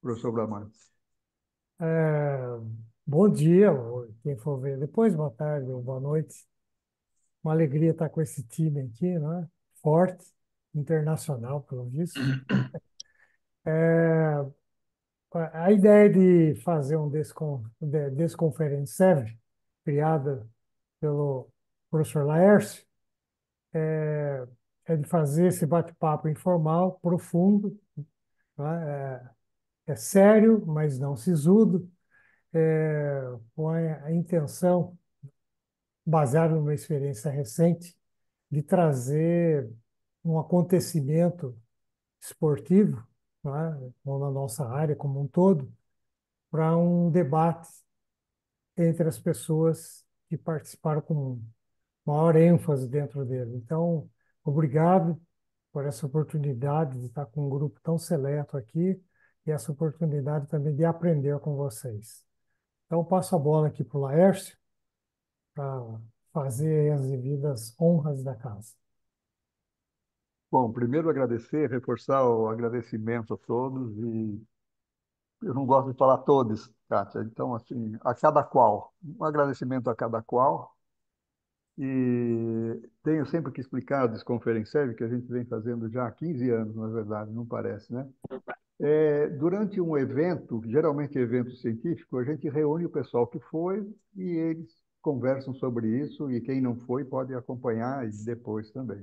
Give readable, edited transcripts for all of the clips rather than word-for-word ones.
professor Bramante. É, bom dia, ou quem for ver depois, boa tarde ou boa noite. Uma alegria estar com esse time aqui, né? Forte, internacional, pelo visto. É, a ideia de fazer um Desconference Serve, criada pelo professor Laércio, é de fazer esse bate-papo informal, profundo, né? É sério, mas não sisudo, com a intenção baseado numa experiência recente, de trazer um acontecimento esportivo, né, ou na nossa área como um todo, para um debate entre as pessoas que participaram com maior ênfase dentro dele. Então, obrigado por essa oportunidade de estar com um grupo tão seleto aqui e essa oportunidade também de aprender com vocês. Então, passo a bola aqui para o Laércio para fazer as devidas honras da casa. Bom, primeiro agradecer, reforçar o agradecimento a todos e eu não gosto de falar todos, Kátia, então, assim, a cada qual, um agradecimento a cada qual e tenho sempre que explicar a Desconferencieve, que a gente vem fazendo já há 15 anos, na verdade, não parece, né? Durante um evento, geralmente evento científico, a gente reúne o pessoal que foi e eles conversam sobre isso e quem não foi pode acompanhar e depois também.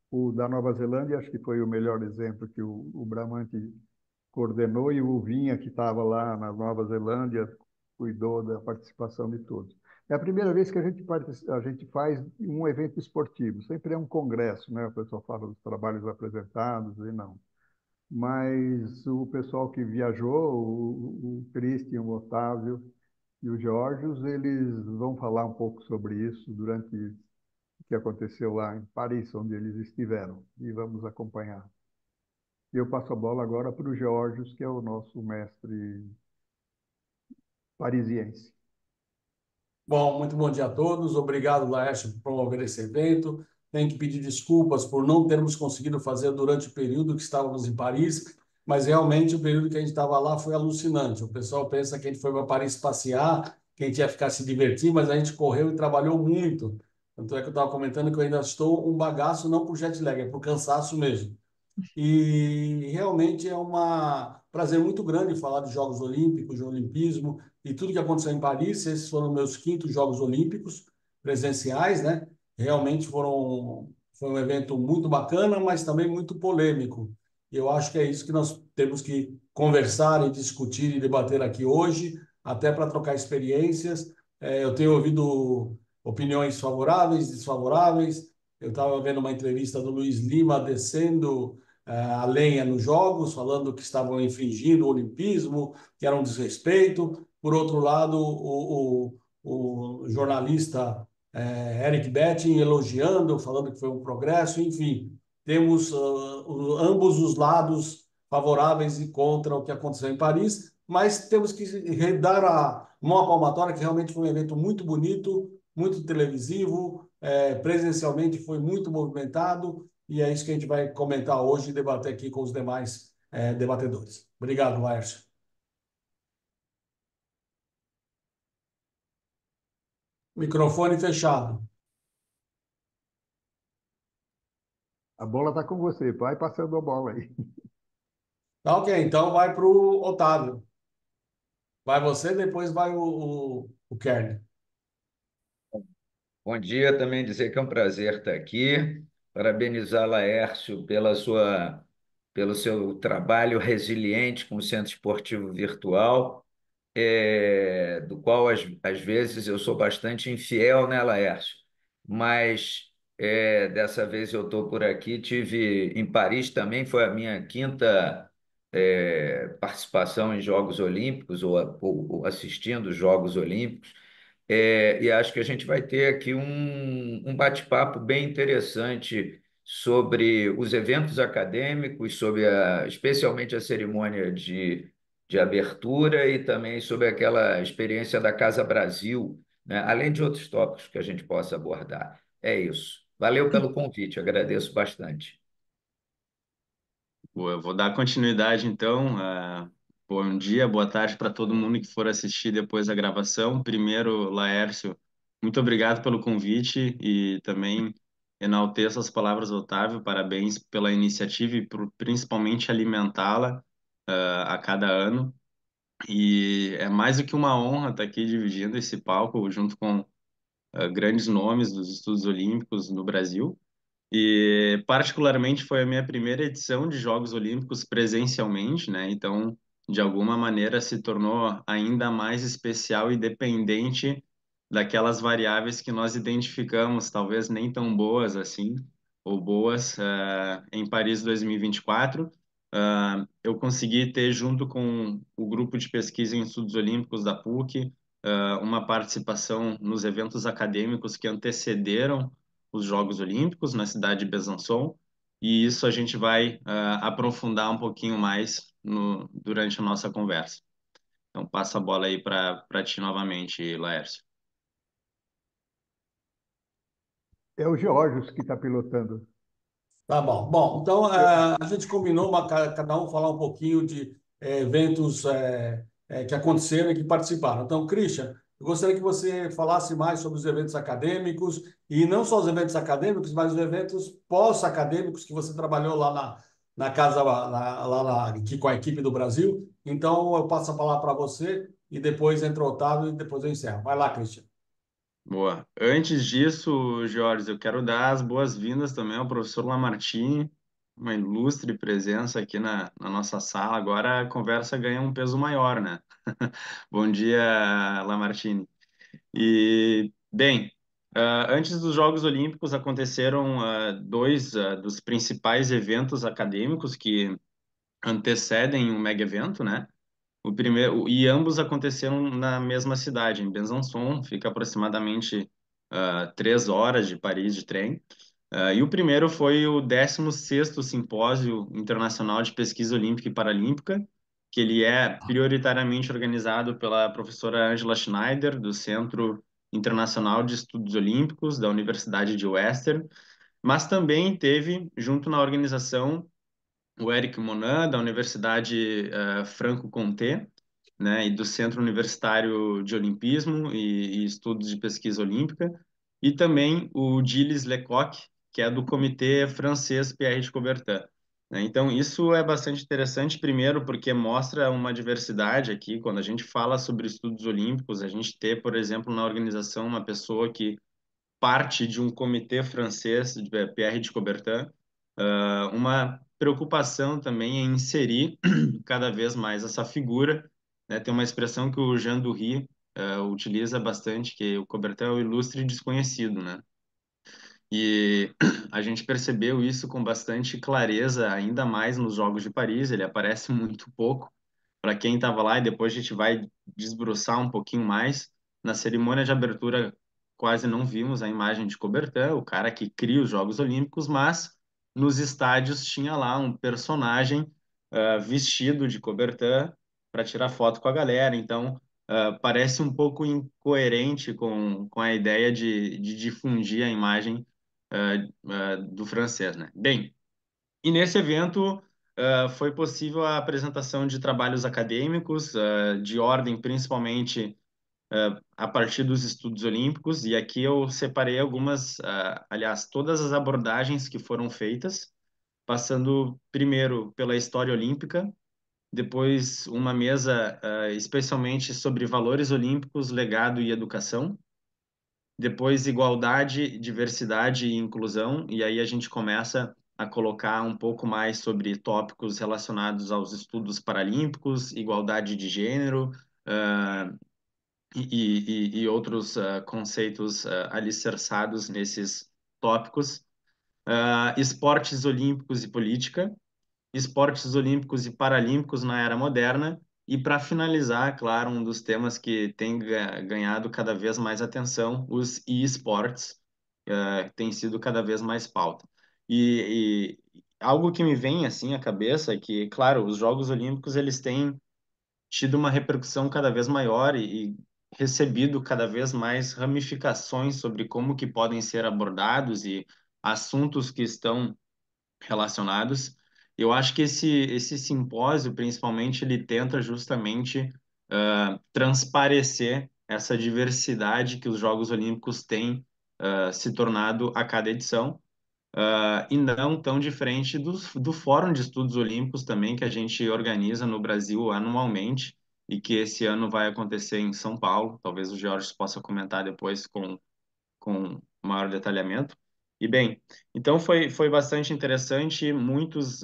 O da Nova Zelândia acho que foi o melhor exemplo que o Bramante coordenou e o Vinha, que estava lá na Nova Zelândia, cuidou da participação de todos. É a primeira vez que a gente faz um evento esportivo, sempre é um congresso, né? O pessoal fala dos trabalhos apresentados e não. Mas o pessoal que viajou, o Christian, o Otávio e o Georgios, eles vão falar um pouco sobre isso durante o que aconteceu lá em Paris, onde eles estiveram, e vamos acompanhar. E eu passo a bola agora para o Georgios, que é o nosso mestre parisiense. Bom, muito bom dia a todos. Obrigado, Laércio, por promover esse evento. Tenho que pedir desculpas por não termos conseguido fazer durante o período que estávamos em Paris, mas realmente o período que a gente estava lá foi alucinante. O pessoal pensa que a gente foi para Paris passear, que a gente ia ficar se divertir, mas a gente correu e trabalhou muito. Tanto é que eu estava comentando que eu ainda estou um bagaço, não por jet lag, é por cansaço mesmo. E realmente é um prazer muito grande falar de Jogos Olímpicos, de Olimpismo e tudo que aconteceu em Paris. Esses foram meus quintos Jogos Olímpicos presenciais, né? Realmente foi um evento muito bacana, mas também muito polêmico. E eu acho que é isso que nós temos que conversar e discutir e debater aqui hoje, até para trocar experiências. Eu tenho ouvido opiniões favoráveis, desfavoráveis. Eu estava vendo uma entrevista do Luiz Lima descendo a lenha nos jogos, falando que estavam infringindo o olimpismo, que era um desrespeito. Por outro lado, o jornalista Eric Betting elogiando, falando que foi um progresso, enfim, temos ambos os lados favoráveis e contra o que aconteceu em Paris, mas temos que dar a mão à palmatória, que realmente foi um evento muito bonito, muito televisivo, presencialmente foi muito movimentado, e é isso que a gente vai comentar hoje e debater aqui com os demais debatedores. Obrigado, Laércio. Microfone fechado. A bola está com você, vai passando a bola aí. Tá ok, então vai para o Otávio. Vai você, depois vai o Kern. Bom dia, também dizer que é um prazer estar aqui. Parabenizar Laércio pelo seu trabalho resiliente com o Centro Esportivo Virtual, do qual às vezes eu sou bastante infiel, né, Laércio? Mas dessa vez eu estou por aqui. Tive em Paris também, foi a minha quinta participação em Jogos Olímpicos, ou assistindo os Jogos Olímpicos. E acho que a gente vai ter aqui um bate-papo bem interessante sobre os eventos acadêmicos, sobre especialmente a cerimônia de abertura e também sobre aquela experiência da Casa Brasil, né? Além de outros tópicos que a gente possa abordar. É isso. Valeu pelo convite, agradeço bastante. Boa, eu vou dar continuidade então. Bom dia, boa tarde para todo mundo que for assistir depois da gravação. Primeiro, Laércio, muito obrigado pelo convite e também enalteço as palavras do Otávio. Parabéns pela iniciativa e por principalmente alimentá-la a cada ano. E é mais do que uma honra estar aqui dividindo esse palco junto com grandes nomes dos estudos olímpicos no Brasil. E, particularmente, foi a minha primeira edição de Jogos Olímpicos presencialmente, né? Então, de alguma maneira, se tornou ainda mais especial e dependente daquelas variáveis que nós identificamos, talvez nem tão boas assim, ou boas, em Paris 2024. Eu consegui ter, junto com o grupo de pesquisa em estudos olímpicos da PUC, uma participação nos eventos acadêmicos que antecederam os Jogos Olímpicos na cidade de Besançon, e isso a gente vai aprofundar um pouquinho mais durante a nossa conversa. Então, passa a bola aí para ti novamente, Laércio. É o Geórgios que está pilotando. Tá bom. Bom, então Eu- a gente combinou cada um falar um pouquinho de eventos que aconteceram e que participaram. Então, Christian, eu gostaria que você falasse mais sobre os eventos acadêmicos e não só os eventos acadêmicos, mas os eventos pós-acadêmicos que você trabalhou lá na casa, aqui com a equipe do Brasil. Então, eu passo a palavra para você e depois entra o Otávio e depois eu encerro. Vai lá, Christian. Boa. Antes disso, Jorge, eu quero dar as boas-vindas também ao professor Lamartine, uma ilustre presença aqui na nossa sala. Agora a conversa ganha um peso maior, né? Bom dia, Lamartine. E, bem, antes dos Jogos Olímpicos aconteceram dois dos principais eventos acadêmicos que antecedem um mega evento, né? O primeiro, e ambos aconteceram na mesma cidade, em Besançon, fica aproximadamente 3 horas de Paris de trem. E o primeiro foi o 16º Simpósio Internacional de Pesquisa Olímpica e Paralímpica, que ele é prioritariamente organizado pela professora Angela Schneider, do Centro Internacional de Estudos Olímpicos, da Universidade de Western, mas também teve, junto na organização, o Eric Monin, da Universidade Franco-Comté, né, e do Centro Universitário de Olimpismo e Estudos de Pesquisa Olímpica, e também o Gilles Lecoq, que é do Comitê Francês Pierre de Coubertin. Né? Então, isso é bastante interessante, primeiro, porque mostra uma diversidade aqui. Quando a gente fala sobre estudos olímpicos, a gente ter, por exemplo, na organização, uma pessoa que parte de um comitê francês, de Pierre de Coubertin, uma preocupação também em inserir cada vez mais essa figura, né? Tem uma expressão que o Jean Dury utiliza bastante, que o Coubertin é o ilustre desconhecido, né? E a gente percebeu isso com bastante clareza, ainda mais nos Jogos de Paris. Ele aparece muito pouco para quem estava lá, e depois a gente vai desbruçar um pouquinho mais. Na cerimônia de abertura, quase não vimos a imagem de Coubertin, o cara que cria os Jogos Olímpicos, mas nos estádios tinha lá um personagem vestido de Coubertin para tirar foto com a galera. Então, parece um pouco incoerente com a ideia de difundir a imagem do francês, né? Bem, e nesse evento foi possível a apresentação de trabalhos acadêmicos de ordem principalmente a partir dos estudos olímpicos, e aqui eu separei algumas, aliás, todas as abordagens que foram feitas, passando primeiro pela história olímpica, depois uma mesa especialmente sobre valores olímpicos, legado e educação, depois igualdade, diversidade e inclusão, e aí a gente começa a colocar um pouco mais sobre tópicos relacionados aos estudos paralímpicos, igualdade de gênero, uh, e outros conceitos alicerçados nesses tópicos. Esportes olímpicos e política, esportes olímpicos e paralímpicos na era moderna. E para finalizar, claro, um dos temas que tem ganhado cada vez mais atenção, os e-sports, tem sido cada vez mais pauta. E algo que me vem assim à cabeça é que, claro, os Jogos Olímpicos eles têm tido uma repercussão cada vez maior e recebido cada vez mais ramificações sobre como que podem ser abordados e assuntos que estão relacionados. Eu acho que esse simpósio, principalmente, ele tenta justamente transparecer essa diversidade que os Jogos Olímpicos têm se tornado a cada edição, e não tão diferente do Fórum de Estudos Olímpicos também, que a gente organiza no Brasil anualmente e que esse ano vai acontecer em São Paulo. Talvez o George possa comentar depois com maior detalhamento. E bem, então foi bastante interessante, muitos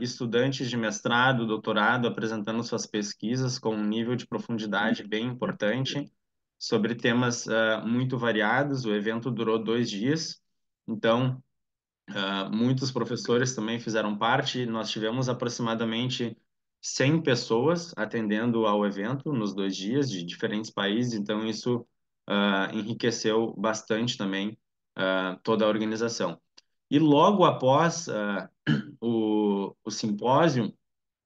estudantes de mestrado, doutorado apresentando suas pesquisas com um nível de profundidade bem importante sobre temas muito variados. O evento durou 2 dias, então muitos professores também fizeram parte. Nós tivemos aproximadamente 100 pessoas atendendo ao evento nos 2 dias, de diferentes países, então isso enriqueceu bastante também toda a organização. E logo após o simpósio,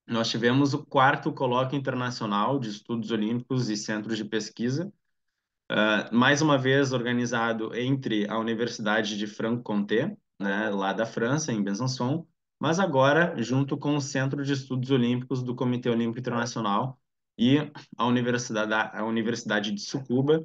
nós tivemos o quarto Colóquio Internacional de Estudos Olímpicos e Centros de Pesquisa, mais uma vez organizado entre a Universidade de Franche-Comté, né, lá da França, em Besançon, mas agora junto com o Centro de Estudos Olímpicos do Comitê Olímpico Internacional e a Universidade de Tsukuba.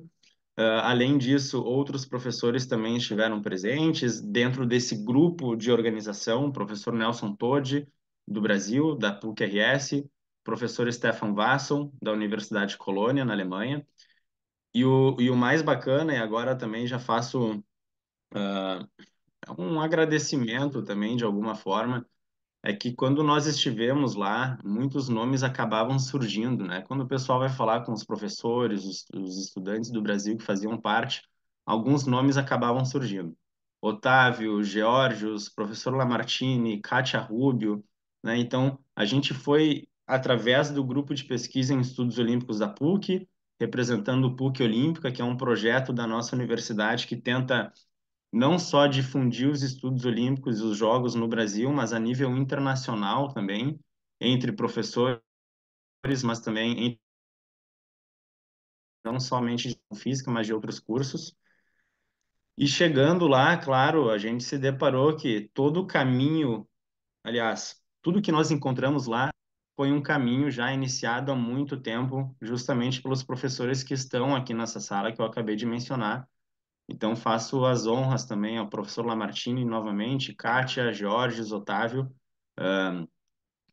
Além disso, outros professores também estiveram presentes dentro desse grupo de organização, o professor Nelson Todi, do Brasil, da PUC-RS, professor Stefan Wasson, da Universidade de Colônia, na Alemanha, e o mais bacana, e agora também já faço um agradecimento também, de alguma forma, é que quando nós estivemos lá, muitos nomes acabavam surgindo, né? Quando o pessoal vai falar com os professores, os estudantes do Brasil que faziam parte, alguns nomes acabavam surgindo. Otávio, Geórgios, professor Lamartine, Kátia Rubio, né? Então, a gente foi através do grupo de pesquisa em estudos olímpicos da PUC, representando o PUC Olímpica, que é um projeto da nossa universidade que tenta não só difundir os estudos olímpicos e os jogos no Brasil, mas a nível internacional também, entre professores, mas também não somente de física, mas de outros cursos. E chegando lá, claro, a gente se deparou que todo o caminho, aliás, tudo que nós encontramos lá foi um caminho já iniciado há muito tempo, justamente pelos professores que estão aqui nessa sala que eu acabei de mencionar. Então, faço as honras também ao professor Lamartine novamente, Kátia, Jorge, Otávio,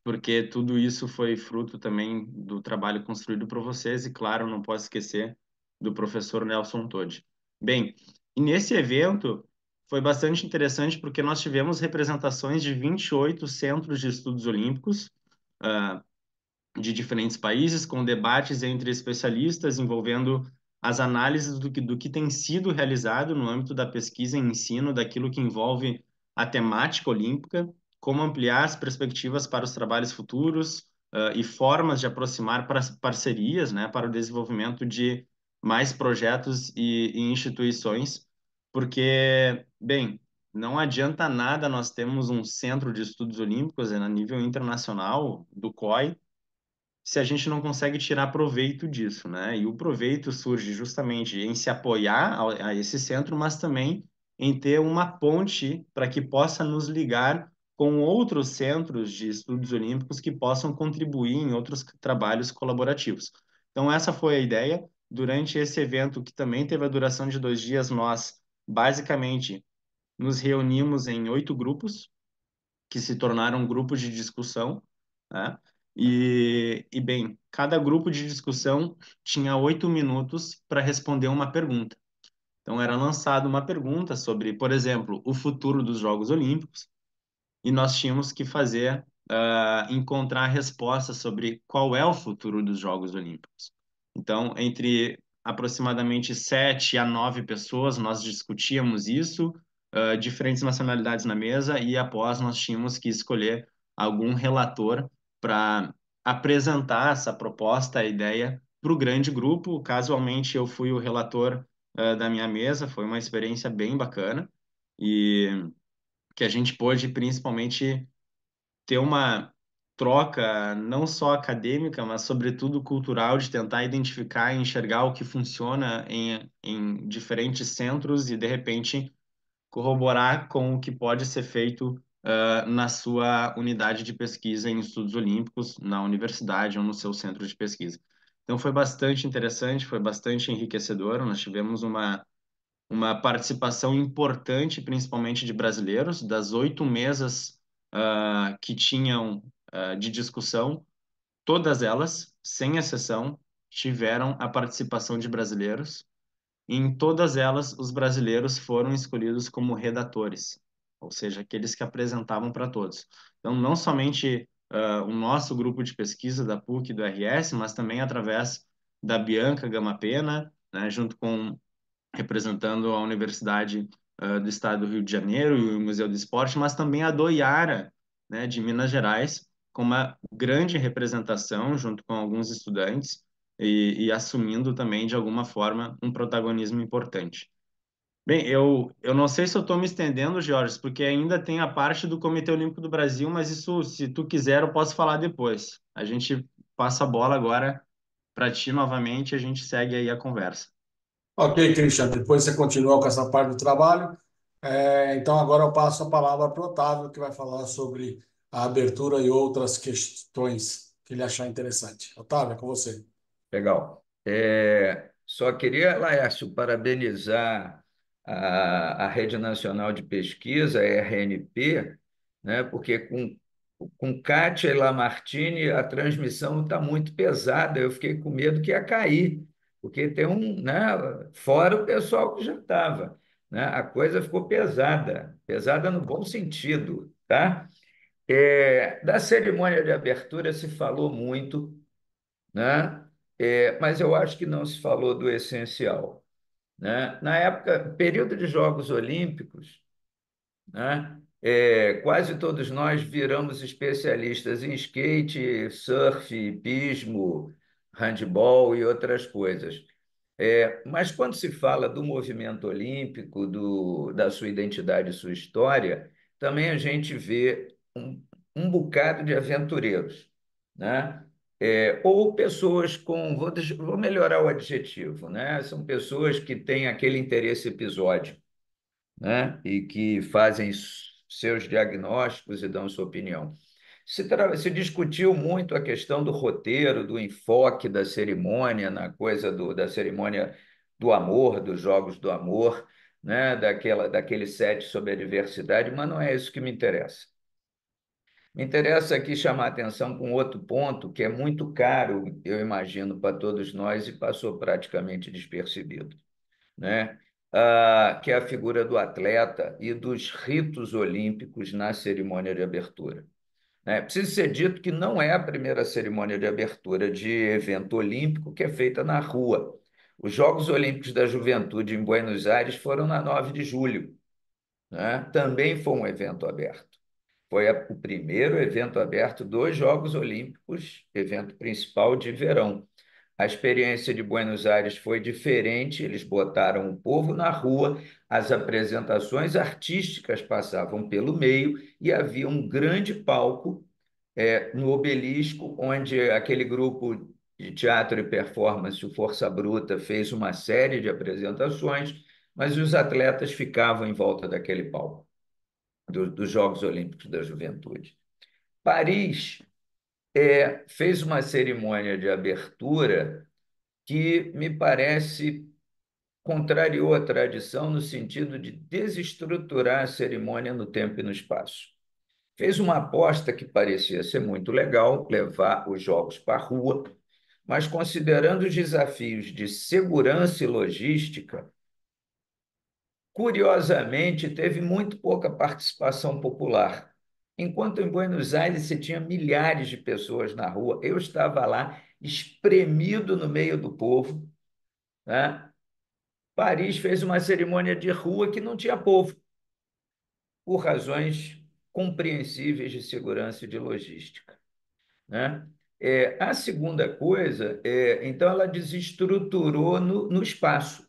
porque tudo isso foi fruto também do trabalho construído por vocês e, claro, não posso esquecer do professor Nelson Todi. Bem, e nesse evento foi bastante interessante porque nós tivemos representações de 28 centros de estudos olímpicos, de diferentes países, com debates entre especialistas envolvendo as análises do que tem sido realizado no âmbito da pesquisa e ensino, daquilo que envolve a temática olímpica, como ampliar as perspectivas para os trabalhos futuros, e formas de aproximar parcerias, né, para o desenvolvimento de mais projetos e instituições, porque, bem, não adianta nada nós termos um centro de estudos olímpicos a nível internacional, do COI, se a gente não consegue tirar proveito disso, né? E o proveito surge justamente em se apoiar a esse centro, mas também em ter uma ponte para que possa nos ligar com outros centros de estudos olímpicos que possam contribuir em outros trabalhos colaborativos. Então, essa foi a ideia. Durante esse evento, que também teve a duração de 2 dias, nós basicamente nos reunimos em 8 grupos, que se tornaram grupos de discussão, né? Bem, cada grupo de discussão tinha 8 minutos para responder uma pergunta. Então, era lançada uma pergunta sobre, por exemplo, o futuro dos Jogos Olímpicos, e nós tínhamos que fazer, encontrar respostas sobre qual é o futuro dos Jogos Olímpicos. Então, entre aproximadamente 7 a 9 pessoas, nós discutíamos isso, diferentes nacionalidades na mesa, e após nós tínhamos que escolher algum relator para apresentar essa proposta, a ideia, para o grande grupo. Casualmente, eu fui o relator, da minha mesa, foi uma experiência bem bacana, e que a gente pôde principalmente ter uma troca não só acadêmica, mas sobretudo cultural, de tentar identificar e enxergar o que funciona em diferentes centros e, de repente, corroborar com o que pode ser feito na sua unidade de pesquisa em estudos olímpicos, na universidade ou no seu centro de pesquisa. Então, foi bastante interessante, foi bastante enriquecedor. Nós tivemos uma participação importante, principalmente de brasileiros, das 8 mesas que tinham de discussão, todas elas, sem exceção, tiveram a participação de brasileiros. E em todas elas, os brasileiros foram escolhidos como redatores, ou seja, aqueles que apresentavam para todos. Então, não somente o nosso grupo de pesquisa da PUC e do RS, mas também através da Bianca Gamapena, né, junto com representando a Universidade do Estado do Rio de Janeiro e o Museu do Esporte, mas também a do IARA, né, de Minas Gerais, com uma grande representação junto com alguns estudantes e assumindo também, de alguma forma, um protagonismo importante. Bem, eu não sei se eu estou me estendendo, Jorge, porque ainda tem a parte do Comitê Olímpico do Brasil, mas isso, se tu quiser, eu posso falar depois. A gente passa a bola agora para ti novamente e a gente segue aí a conversa. Ok, Christian, depois você continua com essa parte do trabalho. Então, agora eu passo a palavra para o Otávio, que vai falar sobre a abertura e outras questões que ele achar interessante. Otávio, é com você. Legal. Só queria, Laércio, parabenizar a Rede Nacional de Pesquisa, a RNP, né, porque com Kátia e Lamartine a transmissão está muito pesada. Eu fiquei com medo que ia cair, porque tem né, fora o pessoal que já estava, né, a coisa ficou pesada, pesada no bom sentido, tá? Da cerimônia de abertura se falou muito, né? Mas eu acho que não se falou do essencial, né? Na época, período de Jogos Olímpicos, né? Quase todos nós viramos especialistas em skate, surf, hipismo, handball e outras coisas. Mas quando se fala do movimento olímpico, da sua identidade e sua história, também a gente vê um bocado de aventureiros, né? Ou pessoas vou melhorar o adjetivo, né? São pessoas que têm aquele interesse episódico, né? E que fazem seus diagnósticos e dão sua opinião. Se discutiu muito a questão do roteiro, do enfoque da cerimônia, na coisa da cerimônia do amor, dos Jogos do Amor, né? Daquele set sobre a diversidade, mas não é isso que me interessa. Me interessa aqui chamar a atenção com outro ponto que é muito caro, eu imagino, para todos nós e passou praticamente despercebido, né? Que é a figura do atleta e dos ritos olímpicos na cerimônia de abertura, né? Precisa ser dito que não é a primeira cerimônia de abertura de evento olímpico que é feita na rua. Os Jogos Olímpicos da Juventude em Buenos Aires foram na 9 de julho, né? Também foi um evento aberto. Foi o primeiro evento aberto dos Jogos Olímpicos, evento principal de verão. A experiência de Buenos Aires foi diferente, eles botaram o povo na rua, as apresentações artísticas passavam pelo meio e havia um grande palco no Obelisco, onde aquele grupo de teatro e performance, o Força Bruta, fez uma série de apresentações, mas os atletas ficavam em volta daquele palco, dos Jogos Olímpicos da Juventude. Paris fez uma cerimônia de abertura que me parece contrariou a tradição no sentido de desestruturar a cerimônia no tempo e no espaço. Fez uma aposta que parecia ser muito legal, levar os jogos para a rua, mas considerando os desafios de segurança e logística, curiosamente, teve muito pouca participação popular. Enquanto em Buenos Aires você tinha milhares de pessoas na rua, eu estava lá espremido no meio do povo, né? Paris fez uma cerimônia de rua que não tinha povo, por razões compreensíveis de segurança e de logística, né? A segunda coisa, então, ela desestruturou no espaço,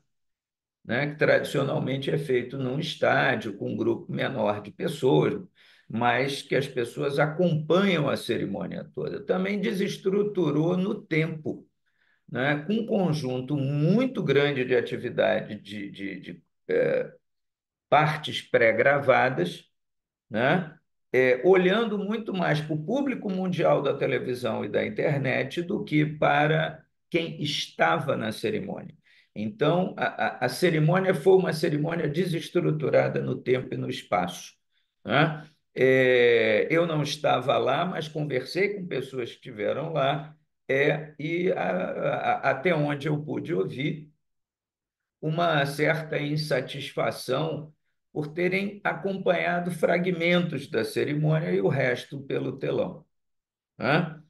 né? Que tradicionalmente é feito num estádio com um grupo menor de pessoas, mas que as pessoas acompanham a cerimônia toda. Também desestruturou no tempo, né? Com um conjunto muito grande de atividade de partes pré-gravadas, né? olhando muito mais para o público mundial da televisão e da internet do que para quem estava na cerimônia. Então, a cerimônia foi uma cerimônia desestruturada no tempo e no espaço, né? Eu não estava lá, mas conversei com pessoas que estiveram lá, até onde eu pude ouvir, uma certa insatisfação por terem acompanhado fragmentos da cerimônia e o resto pelo telão, né?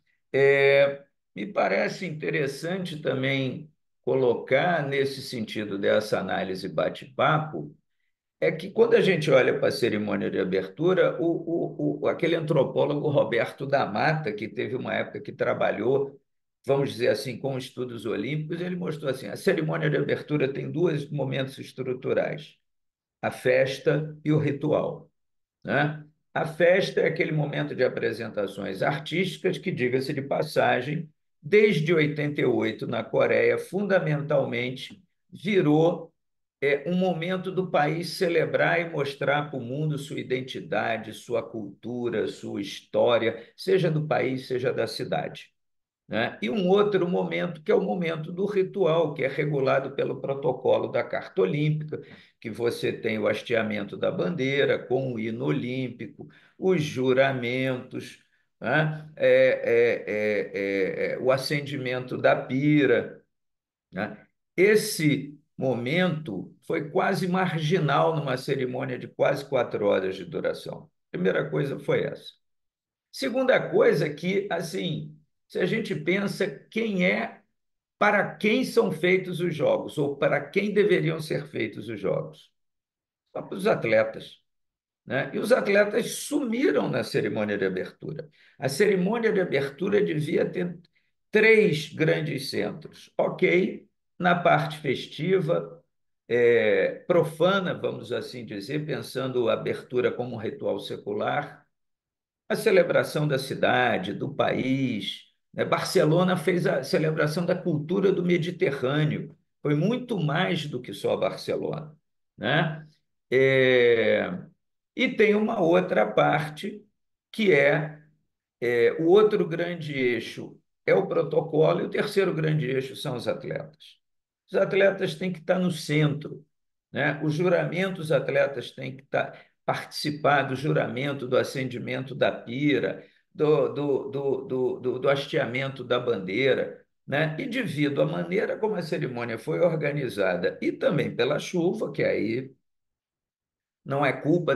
Me parece interessante também colocar, nesse sentido dessa análise bate-papo, que quando a gente olha para a cerimônia de abertura, aquele antropólogo Roberto da Mata, que teve uma época que trabalhou, vamos dizer assim, com estudos olímpicos, ele mostrou assim, a cerimônia de abertura tem dois momentos estruturais, a festa e o ritual, né? A festa é aquele momento de apresentações artísticas que, diga-se de passagem, desde 88 na Coreia, fundamentalmente virou um momento do país celebrar e mostrar para o mundo sua identidade, sua cultura, sua história, seja do país, seja da cidade, né? E um outro momento, que é o momento do ritual, que é regulado pelo protocolo da Carta Olímpica, que você tem o hasteamento da bandeira com o hino olímpico, os juramentos, né? O acendimento da pira, né? Esse momento foi quase marginal numa cerimônia de quase 4 horas de duração. Primeira coisa foi essa. Segunda coisa que, assim, se a gente pensa para quem são feitos os jogos, ou para quem deveriam ser feitos os jogos? Só para os atletas, né? E os atletas sumiram na cerimônia de abertura. A cerimônia de abertura devia ter três grandes centros. Ok, na parte festiva, profana, vamos assim dizer, pensando a abertura como um ritual secular, a celebração da cidade, do país, né? Barcelona fez a celebração da cultura do Mediterrâneo. Foi muito mais do que só Barcelona, né? É, E tem uma outra parte que o outro grande eixo é o protocolo e o terceiro grande eixo são os atletas. Os atletas têm que estar no centro, né? Os juramentos, os atletas têm que participar do juramento, do acendimento da pira, do hasteamento da bandeira, né? E devido à maneira como a cerimônia foi organizada e também pela chuva, que aí não é culpa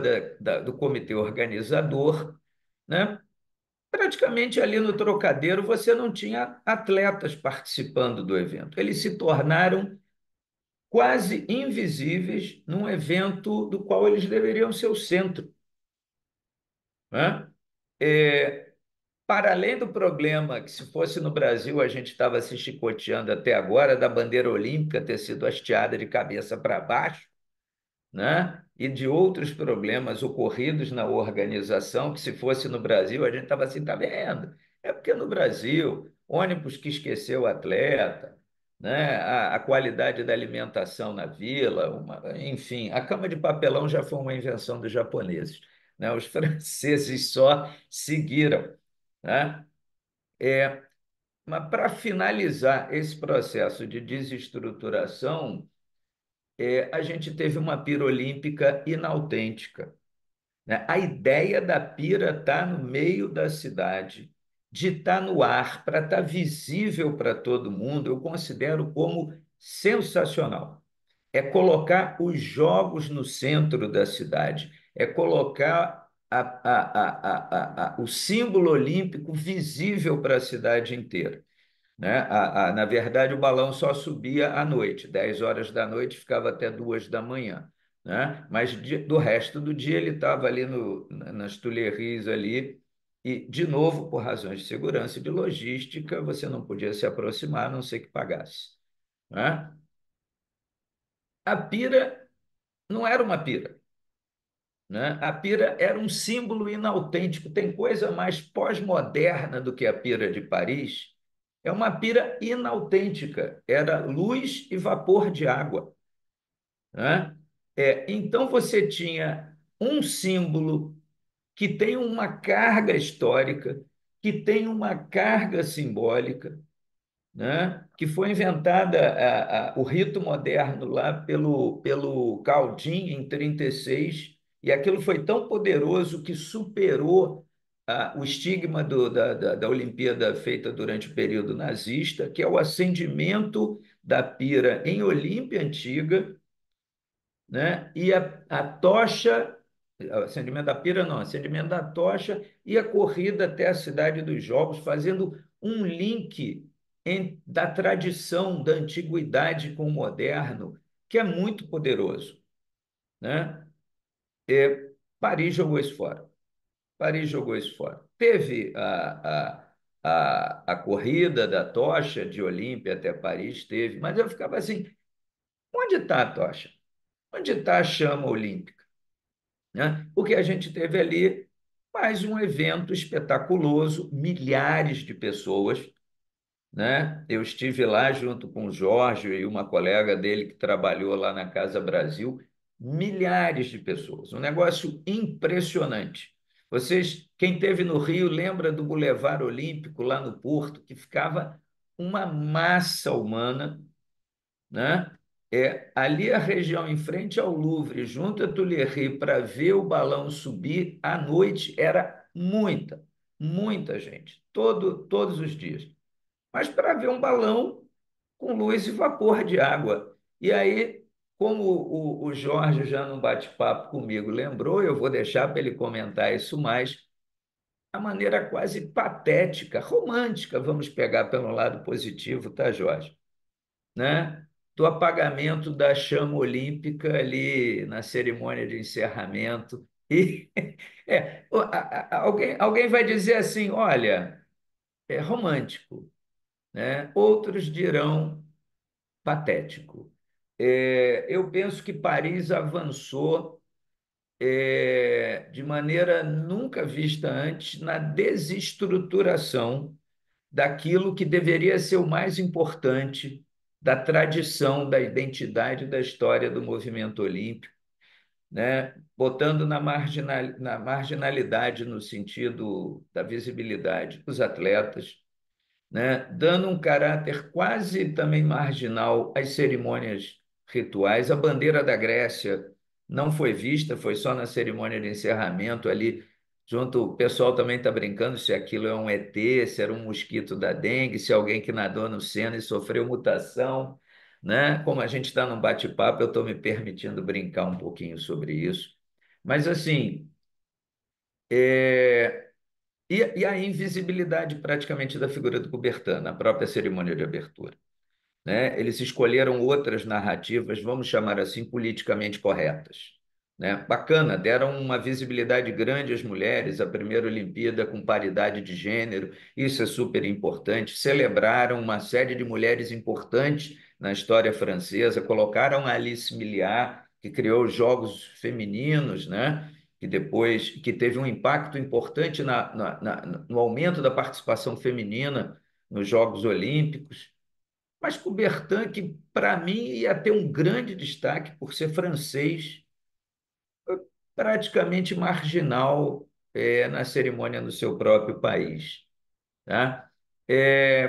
do comitê organizador, né? Praticamente ali no Trocadeiro você não tinha atletas participando do evento. Eles se tornaram quase invisíveis num evento do qual eles deveriam ser o centro, né? É, para além do problema que, se fosse no Brasil, a gente estava se chicoteando até agora, da bandeira olímpica ter sido hasteada de cabeça para baixo, né? E de outros problemas ocorridos na organização, que se fosse no Brasil, a gente estava assim, tá vendo? É porque no Brasil, ônibus que esqueceu o atleta, né? A qualidade da alimentação na vila, enfim, a cama de papelão já foi uma invenção dos japoneses, né? Os franceses só seguiram, né? Mas para finalizar esse processo de desestruturação, a gente teve uma pira olímpica inautêntica, né? A ideia da pira estar no meio da cidade, de estar no ar, para estar visível para todo mundo, eu considero como sensacional. É colocar os jogos no centro da cidade, é colocar o símbolo olímpico visível para a cidade inteira, né? Na verdade, o balão só subia à noite, 10 horas da noite, ficava até 2 da manhã, né? Mas do resto do dia ele estava ali nas Tuileries ali, e, de novo, por razões de segurança e de logística, você não podia se aproximar, a não ser que pagasse, né? A pira não era uma pira, né? A pira era um símbolo inautêntico. Tem coisa mais pós-moderna do que a pira de Paris? É uma pira inautêntica. Era luz e vapor de água, né? Então você tinha um símbolo que tem uma carga histórica, que tem uma carga simbólica, né? Que foi inventada o rito moderno lá pelo Caldin em 36, e aquilo foi tão poderoso que superou o estigma da Olimpíada feita durante o período nazista, que é o acendimento da pira em Olímpia Antiga, né? E a tocha, acendimento da pira não, acendimento da tocha e a corrida até a cidade dos Jogos, fazendo um link da tradição da antiguidade com o moderno, que é muito poderoso, né? Paris jogou isso fora. Paris jogou isso fora. Teve a corrida da tocha de Olímpia até Paris, teve, mas eu ficava assim, onde está a tocha? Onde está a chama olímpica? Né? Porque a gente teve ali mais um evento espetaculoso, milhares de pessoas, né? Eu estive lá junto com o Jorge e uma colega dele que trabalhou lá na Casa Brasil, milhares de pessoas, um negócio impressionante. Vocês, quem teve no Rio, lembra do Boulevard Olímpico lá no Porto, que ficava uma massa humana, né? Ali a região em frente ao Louvre, junto a Tuileries, para ver o balão subir à noite, era muita gente, todos os dias. Mas para ver um balão com luz e vapor de água. E aí, como o Jorge já num bate-papo comigo lembrou, eu vou deixar para ele comentar isso mais, a maneira quase patética, romântica, vamos pegar pelo lado positivo, tá, Jorge? Né? Do apagamento da chama olímpica ali na cerimônia de encerramento. E alguém vai dizer assim: olha, é romântico, né? Outros dirão patético. Eu penso que Paris avançou de maneira nunca vista antes na desestruturação daquilo que deveria ser o mais importante da tradição, da identidade, da história do movimento olímpico, né? Botando na marginalidade no sentido da visibilidade os atletas, né? Dando um caráter quase também marginal às cerimônias rituais. A bandeira da Grécia não foi vista, foi só na cerimônia de encerramento ali. Junto, o pessoal também está brincando se aquilo é um ET, se era um mosquito da dengue, se alguém que nadou no Sena e sofreu mutação, né? Como a gente está num bate-papo, eu estou me permitindo brincar um pouquinho sobre isso. Mas, assim, é, e a invisibilidade praticamente da figura do Coubertin na própria cerimônia de abertura, né? Eles escolheram outras narrativas, vamos chamar assim, politicamente corretas, né? Bacana, deram uma visibilidade grande às mulheres, a primeira Olimpíada com paridade de gênero, isso é super importante. Celebraram uma série de mulheres importantes na história francesa, colocaram a Alice Milliat, que criou os Jogos Femininos, né? Que depois que teve um impacto importante no aumento da participação feminina nos Jogos Olímpicos. Mas Coubertin, que para mim ia ter um grande destaque por ser francês, praticamente marginal na cerimônia no seu próprio país. Tá?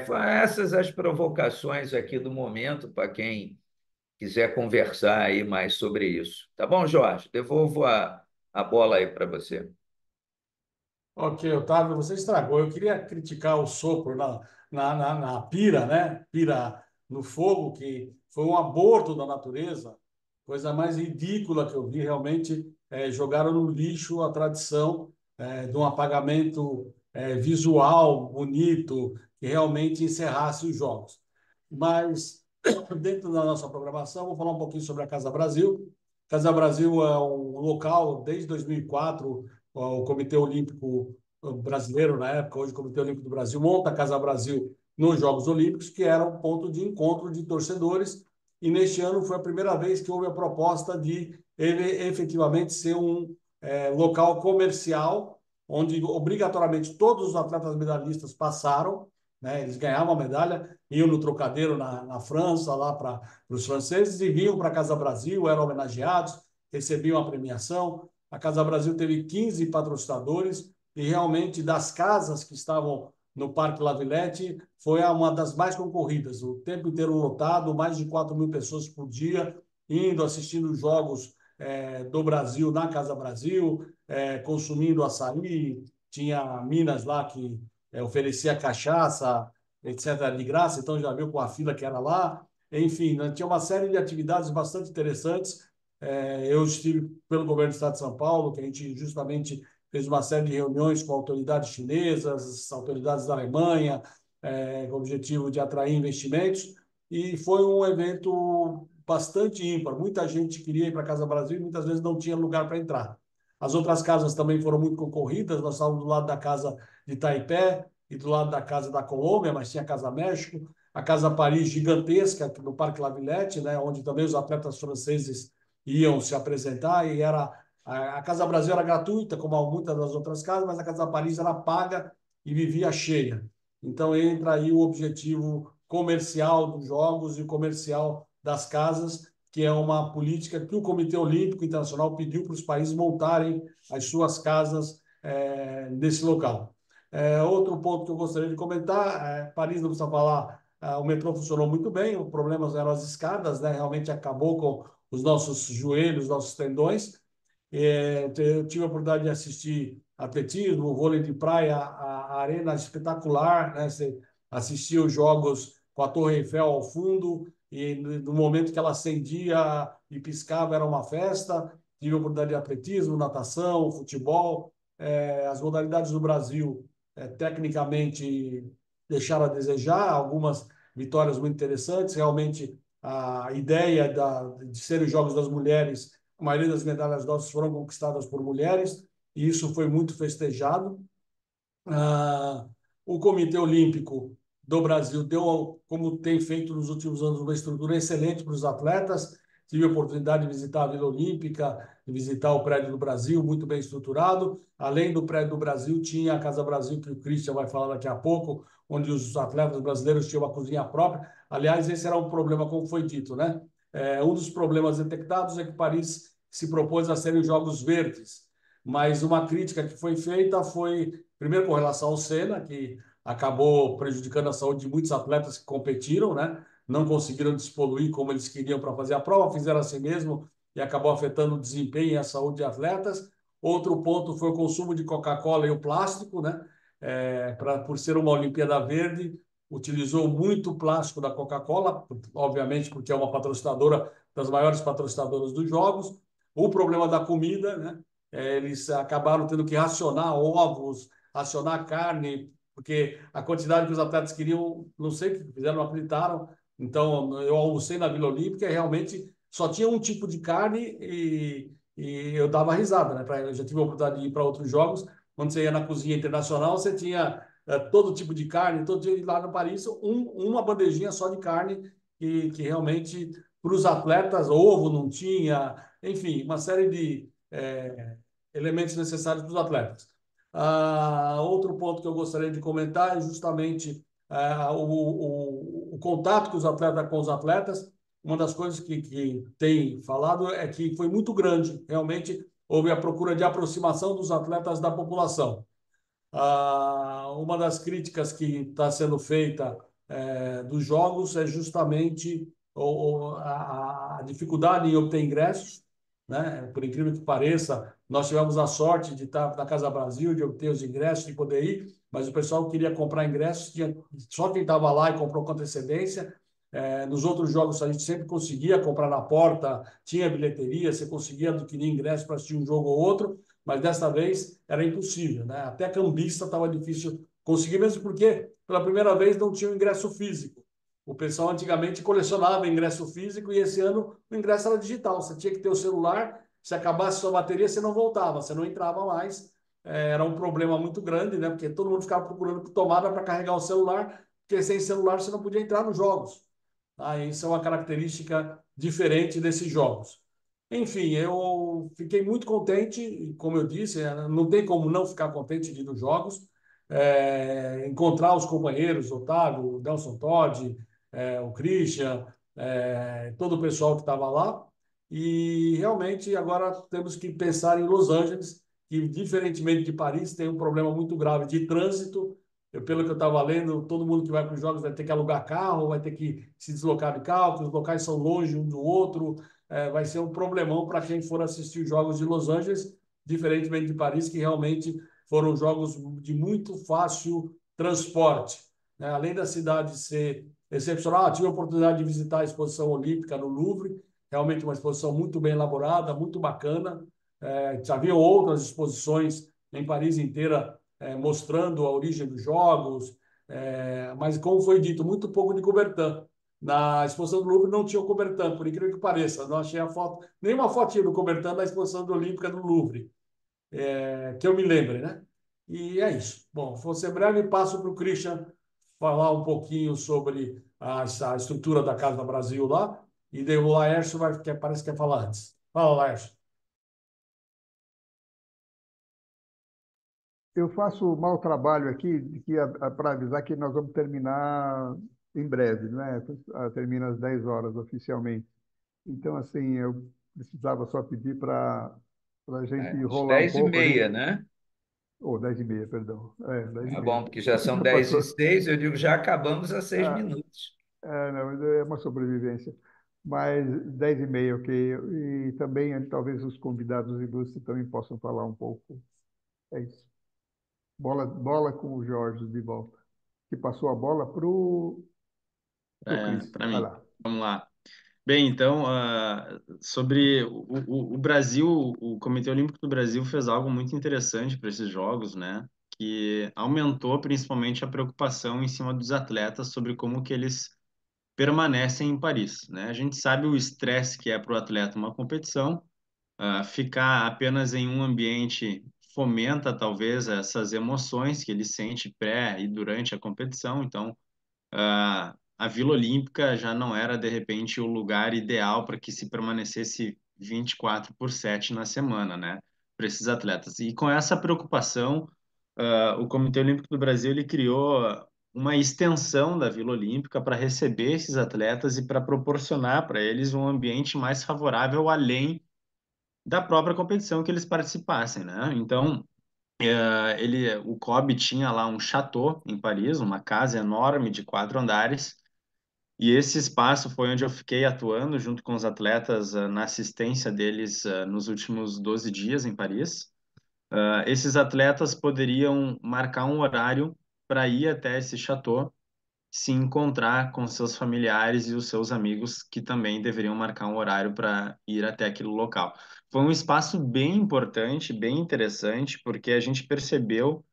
Foram essas as provocações aqui do momento, para quem quiser conversar aí mais sobre isso. Tá bom, Jorge? Devolvo a bola aí para você. Ok, Otávio, você estragou. Eu queria criticar o sopro na pira, né? Pira no fogo, que foi um aborto da natureza, coisa mais ridícula que eu vi. Realmente jogaram no lixo a tradição de um apagamento visual, bonito, que realmente encerrasse os jogos. Mas, dentro da nossa programação, vou falar um pouquinho sobre a Casa Brasil. Casa Brasil é um local, desde 2004, o Comitê Olímpico Brasileiro, na época, hoje o Comitê Olímpico do Brasil, monta a Casa Brasil nos Jogos Olímpicos, que era um ponto de encontro de torcedores, e neste ano foi a primeira vez que houve a proposta de ele efetivamente ser um local comercial, onde obrigatoriamente todos os atletas medalhistas passaram, né? Eles ganhavam a medalha, iam no trocadeiro na França, lá para os franceses, e vinham para a Casa Brasil, eram homenageados, recebiam a premiação. A Casa Brasil teve 15 patrocinadores e realmente das casas que estavam no Parque La Villette foi uma das mais concorridas. O tempo inteiro lotado, mais de 4.000 pessoas por dia indo, assistindo jogos do Brasil na Casa Brasil, consumindo açaí. Tinha Minas lá que oferecia cachaça, etc., de graça, então já viu com a fila que era lá. Enfim, né, tinha uma série de atividades bastante interessantes. Eu estive pelo governo do Estado de São Paulo, que a gente justamente fez uma série de reuniões com autoridades chinesas, autoridades da Alemanha, com o objetivo de atrair investimentos, e foi um evento bastante ímpar. Muita gente queria ir para a Casa Brasil e muitas vezes não tinha lugar para entrar. As outras casas também foram muito concorridas. Nós estávamos do lado da Casa de Taipei e do lado da Casa da Colômbia, mas tinha a Casa México, a Casa Paris gigantesca no Parque La Villette, né, onde também os atletas franceses iam se apresentar, e a Casa Brasil era gratuita, como muitas das outras casas, mas a Casa Paris era paga e vivia cheia. Então entra aí o objetivo comercial dos jogos e o comercial das casas, que é uma política que o Comitê Olímpico Internacional pediu para os países montarem as suas casas nesse local. Outro ponto que eu gostaria de comentar, Paris, não precisa falar, o metrô funcionou muito bem, o problema eram as escadas, né? Realmente acabou com os nossos joelhos, nossos tendões. Eu tive a oportunidade de assistir atletismo, vôlei de praia, a arena espetacular, né? Você assistia os jogos com a Torre Eiffel ao fundo, e no momento que ela acendia e piscava era uma festa. Tive a oportunidade de atletismo, natação, futebol. As modalidades do Brasil, tecnicamente, deixaram a desejar, algumas vitórias muito interessantes. Realmente, a ideia de serem os Jogos das Mulheres, a maioria das medalhas nossas foram conquistadas por mulheres, e isso foi muito festejado. Ah, o Comitê Olímpico do Brasil deu, como tem feito nos últimos anos, uma estrutura excelente para os atletas. Tive a oportunidade de visitar a Vila Olímpica, de visitar o prédio do Brasil, muito bem estruturado. Além do prédio do Brasil, tinha a Casa Brasil, que o Christian vai falar daqui a pouco, onde os atletas brasileiros tinham uma cozinha própria. Aliás, esse era um problema, como foi dito, né? Um dos problemas detectados é que Paris se propôs a serem os Jogos Verdes, mas uma crítica que foi feita foi, primeiro, com relação ao Senna, que acabou prejudicando a saúde de muitos atletas que competiram, né? Não conseguiram despoluir como eles queriam para fazer a prova, fizeram assim mesmo e acabou afetando o desempenho e a saúde de atletas. Outro ponto foi o consumo de Coca-Cola e o plástico, né? Por ser uma Olimpíada Verde, utilizou muito plástico da Coca-Cola, obviamente porque é uma patrocinadora, das maiores patrocinadoras dos Jogos. O problema da comida, né? Eles acabaram tendo que racionar ovos, racionar carne, porque a quantidade que os atletas queriam, não sei o que fizeram, não acreditaram. Então, eu almocei na Vila Olímpica e realmente só tinha um tipo de carne, e eu dava risada, né? Eu já tive a oportunidade de ir para outros jogos, quando você ia na cozinha internacional, você tinha todo tipo de carne, todo dia lá no Paris, uma bandejinha só de carne, que realmente, para os atletas, ovo não tinha, enfim, uma série de elementos necessários para os atletas. Outro ponto que eu gostaria de comentar é justamente o contato que os atletas com os atletas. Uma das coisas que tem falado é que foi muito grande. Realmente houve a procura de aproximação dos atletas da população. Uma das críticas que está sendo feita dos jogos é justamente a dificuldade em obter ingressos, né? Por incrível que pareça, nós tivemos a sorte de estar na Casa Brasil, de obter os ingressos, de poder ir, mas o pessoal queria comprar ingressos, só quem estava lá e comprou com antecedência. Nos outros jogos a gente sempre conseguia comprar na porta, tinha bilheteria, você conseguia adquirir ingresso para assistir um jogo ou outro, mas dessa vez era impossível, né? Até cambista estava difícil conseguir, mesmo porque pela primeira vez não tinha o ingresso físico. O pessoal antigamente colecionava ingresso físico e esse ano o ingresso era digital. Você tinha que ter o celular, se acabasse sua bateria, você não voltava, você não entrava mais. Era um problema muito grande, né? Porque todo mundo ficava procurando tomada para carregar o celular, porque sem celular você não podia entrar nos jogos. Isso é uma característica diferente desses jogos. Enfim, eu fiquei muito contente, como eu disse, não tem como não ficar contente de ir nos jogos, encontrar os companheiros, Otávio, o Nelson Todd, o Christian, todo o pessoal que estava lá. E realmente agora temos que pensar em Los Angeles, que diferentemente de Paris tem um problema muito grave de trânsito. Pelo que eu estava lendo, todo mundo que vai para os jogos vai ter que alugar carro, vai ter que se deslocar de carro, porque os locais são longe um do outro. Vai ser um problemão para quem for assistir os jogos de Los Angeles, diferentemente de Paris, que realmente foram jogos de muito fácil transporte, né? Além da cidade ser excepcional, tive a oportunidade de visitar a exposição olímpica no Louvre, realmente uma exposição muito bem elaborada, muito bacana. Já havia outras exposições em Paris inteira mostrando a origem dos jogos, mas como foi dito, muito pouco de Coubertin. Na exposição do Louvre não tinha o Coubertin, por incrível que pareça. Não achei a foto, nenhuma fotinha do Coubertin na exposição do Olímpica do Louvre, que eu me lembre, né? E é isso. Bom, vou ser breve, passo para o Christian falar um pouquinho sobre a estrutura da Casa Brasil lá, e daí o Laércio parece que quer falar antes. Fala, Laércio. Eu faço mau trabalho aqui para avisar que nós vamos terminar em breve, né? Termina às 10 horas oficialmente. Então, assim, eu precisava só pedir para a gente Às rolar um dez e pouco, a meia, gente, né? ou 10h30, perdão. 10h30. Tá bom, porque já são Já 10 passou. e 6. Eu digo, já acabamos há seis Ah, minutos. não, mas é uma sobrevivência. Mas 10h30, ok. E também talvez os convidados ilustres também possam falar um pouco. É isso. Bola com o Jorge de volta. Que passou a bola pro Christian. Para Vai mim. lá. Vamos lá. Bem, então, sobre o Brasil, o Comitê Olímpico do Brasil fez algo muito interessante para esses jogos, né? Que aumentou principalmente a preocupação em cima dos atletas sobre como que eles permanecem em Paris, né? A gente sabe o estresse que é para o atleta uma competição, ficar apenas em um ambiente fomenta talvez essas emoções que ele sente pré e durante a competição, então a Vila Olímpica já não era, de repente, o lugar ideal para que se permanecesse 24/7 na semana, né, para esses atletas. E com essa preocupação, o Comitê Olímpico do Brasil ele criou uma extensão da Vila Olímpica para receber esses atletas e para proporcionar para eles um ambiente mais favorável além da própria competição que eles participassem, né? Então, o COB tinha lá um chateau em Paris, uma casa enorme de 4 andares, e esse espaço foi onde eu fiquei atuando junto com os atletas na assistência deles nos últimos 12 dias em Paris. Esses atletas poderiam marcar um horário para ir até esse chateau, se encontrar com seus familiares e os seus amigos que também deveriam marcar um horário para ir até aquele local. Foi um espaço bem importante, bem interessante, porque a gente percebeu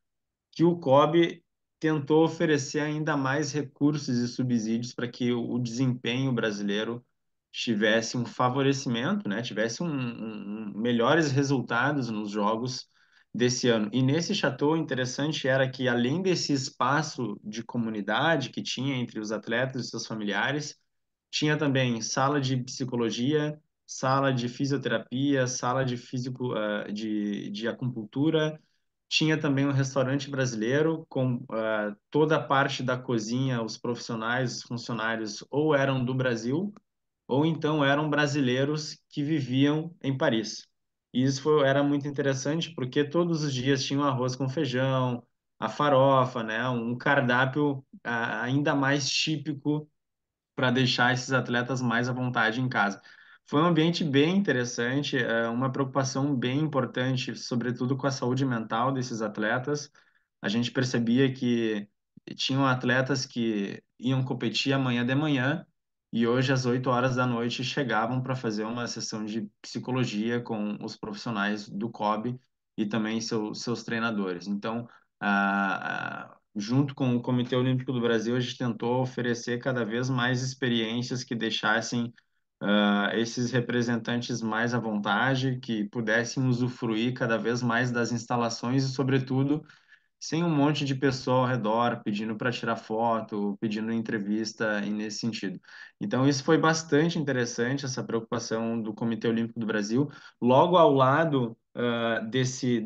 que o COB tentou oferecer ainda mais recursos e subsídios para que o desempenho brasileiro tivesse um favorecimento, né? Tivesse melhores resultados nos jogos desse ano. E nesse chateau, interessante era que, além desse espaço de comunidade que tinha entre os atletas e seus familiares, tinha também sala de psicologia, sala de fisioterapia, sala de de acupuntura. Tinha também um restaurante brasileiro com toda a parte da cozinha, os profissionais, os funcionários ou eram do Brasil ou então eram brasileiros que viviam em Paris. E isso era muito interessante porque todos os dias tinha um arroz com feijão, a farofa, né, um cardápio ainda mais típico para deixar esses atletas mais à vontade em casa. Foi um ambiente bem interessante, uma preocupação bem importante, sobretudo com a saúde mental desses atletas. A gente percebia que tinham atletas que iam competir amanhã de manhã e hoje às 8 horas da noite chegavam para fazer uma sessão de psicologia com os profissionais do COB e também seus treinadores. Então, junto com o Comitê Olímpico do Brasil, a gente tentou oferecer cada vez mais experiências que deixassem esses representantes mais à vontade, que pudessem usufruir cada vez mais das instalações e, sobretudo, sem um monte de pessoa ao redor pedindo para tirar foto, pedindo entrevista e nesse sentido. Então, isso foi bastante interessante, essa preocupação do Comitê Olímpico do Brasil. Logo ao lado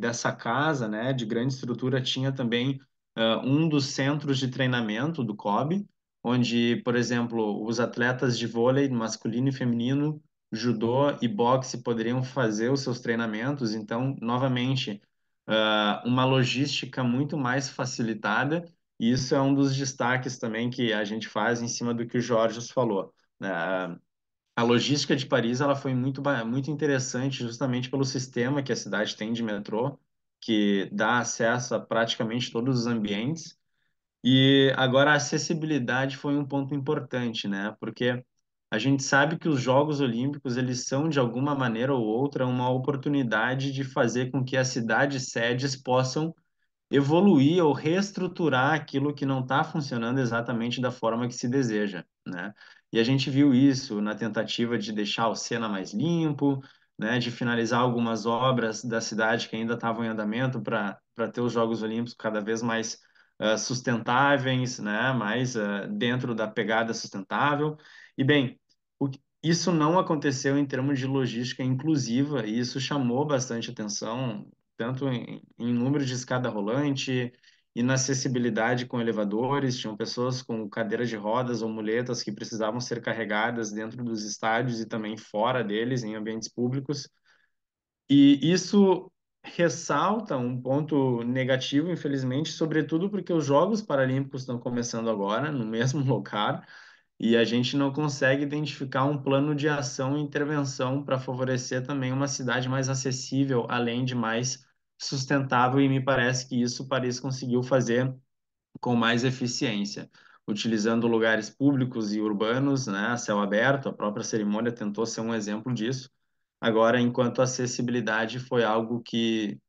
dessa casa, né, de grande estrutura, tinha também um dos centros de treinamento do COB, onde, por exemplo, os atletas de vôlei masculino e feminino judô e boxe poderiam fazer os seus treinamentos. Então, novamente, uma logística muito mais facilitada, e isso é um dos destaques também que a gente faz em cima do que o Jorge falou, né? A logística de Paris ela foi muito interessante justamente pelo sistema que a cidade tem de metrô, que dá acesso a praticamente todos os ambientes. E agora a acessibilidade foi um ponto importante, né? Porque a gente sabe que os Jogos Olímpicos, eles são, de alguma maneira ou outra, uma oportunidade de fazer com que as cidades sedes possam evoluir ou reestruturar aquilo que não está funcionando exatamente da forma que se deseja, né? E a gente viu isso na tentativa de deixar o Sena mais limpo, né, de finalizar algumas obras da cidade que ainda estavam em andamento para ter os Jogos Olímpicos cada vez mais sustentáveis, né, mais dentro da pegada sustentável. E bem, isso não aconteceu em termos de logística inclusiva e isso chamou bastante atenção tanto em número de escada rolante e na acessibilidade com elevadores. Tinham pessoas com cadeiras de rodas ou muletas que precisavam ser carregadas dentro dos estádios e também fora deles, em ambientes públicos. E isso ressalta um ponto negativo, infelizmente, sobretudo porque os Jogos Paralímpicos estão começando agora, no mesmo lugar, e a gente não consegue identificar um plano de ação e intervenção para favorecer também uma cidade mais acessível, além de mais sustentável, e me parece que isso Paris conseguiu fazer com mais eficiência, utilizando lugares públicos e urbanos, né, a céu aberto. A própria cerimônia tentou ser um exemplo disso. Agora, enquanto a acessibilidade foi algo que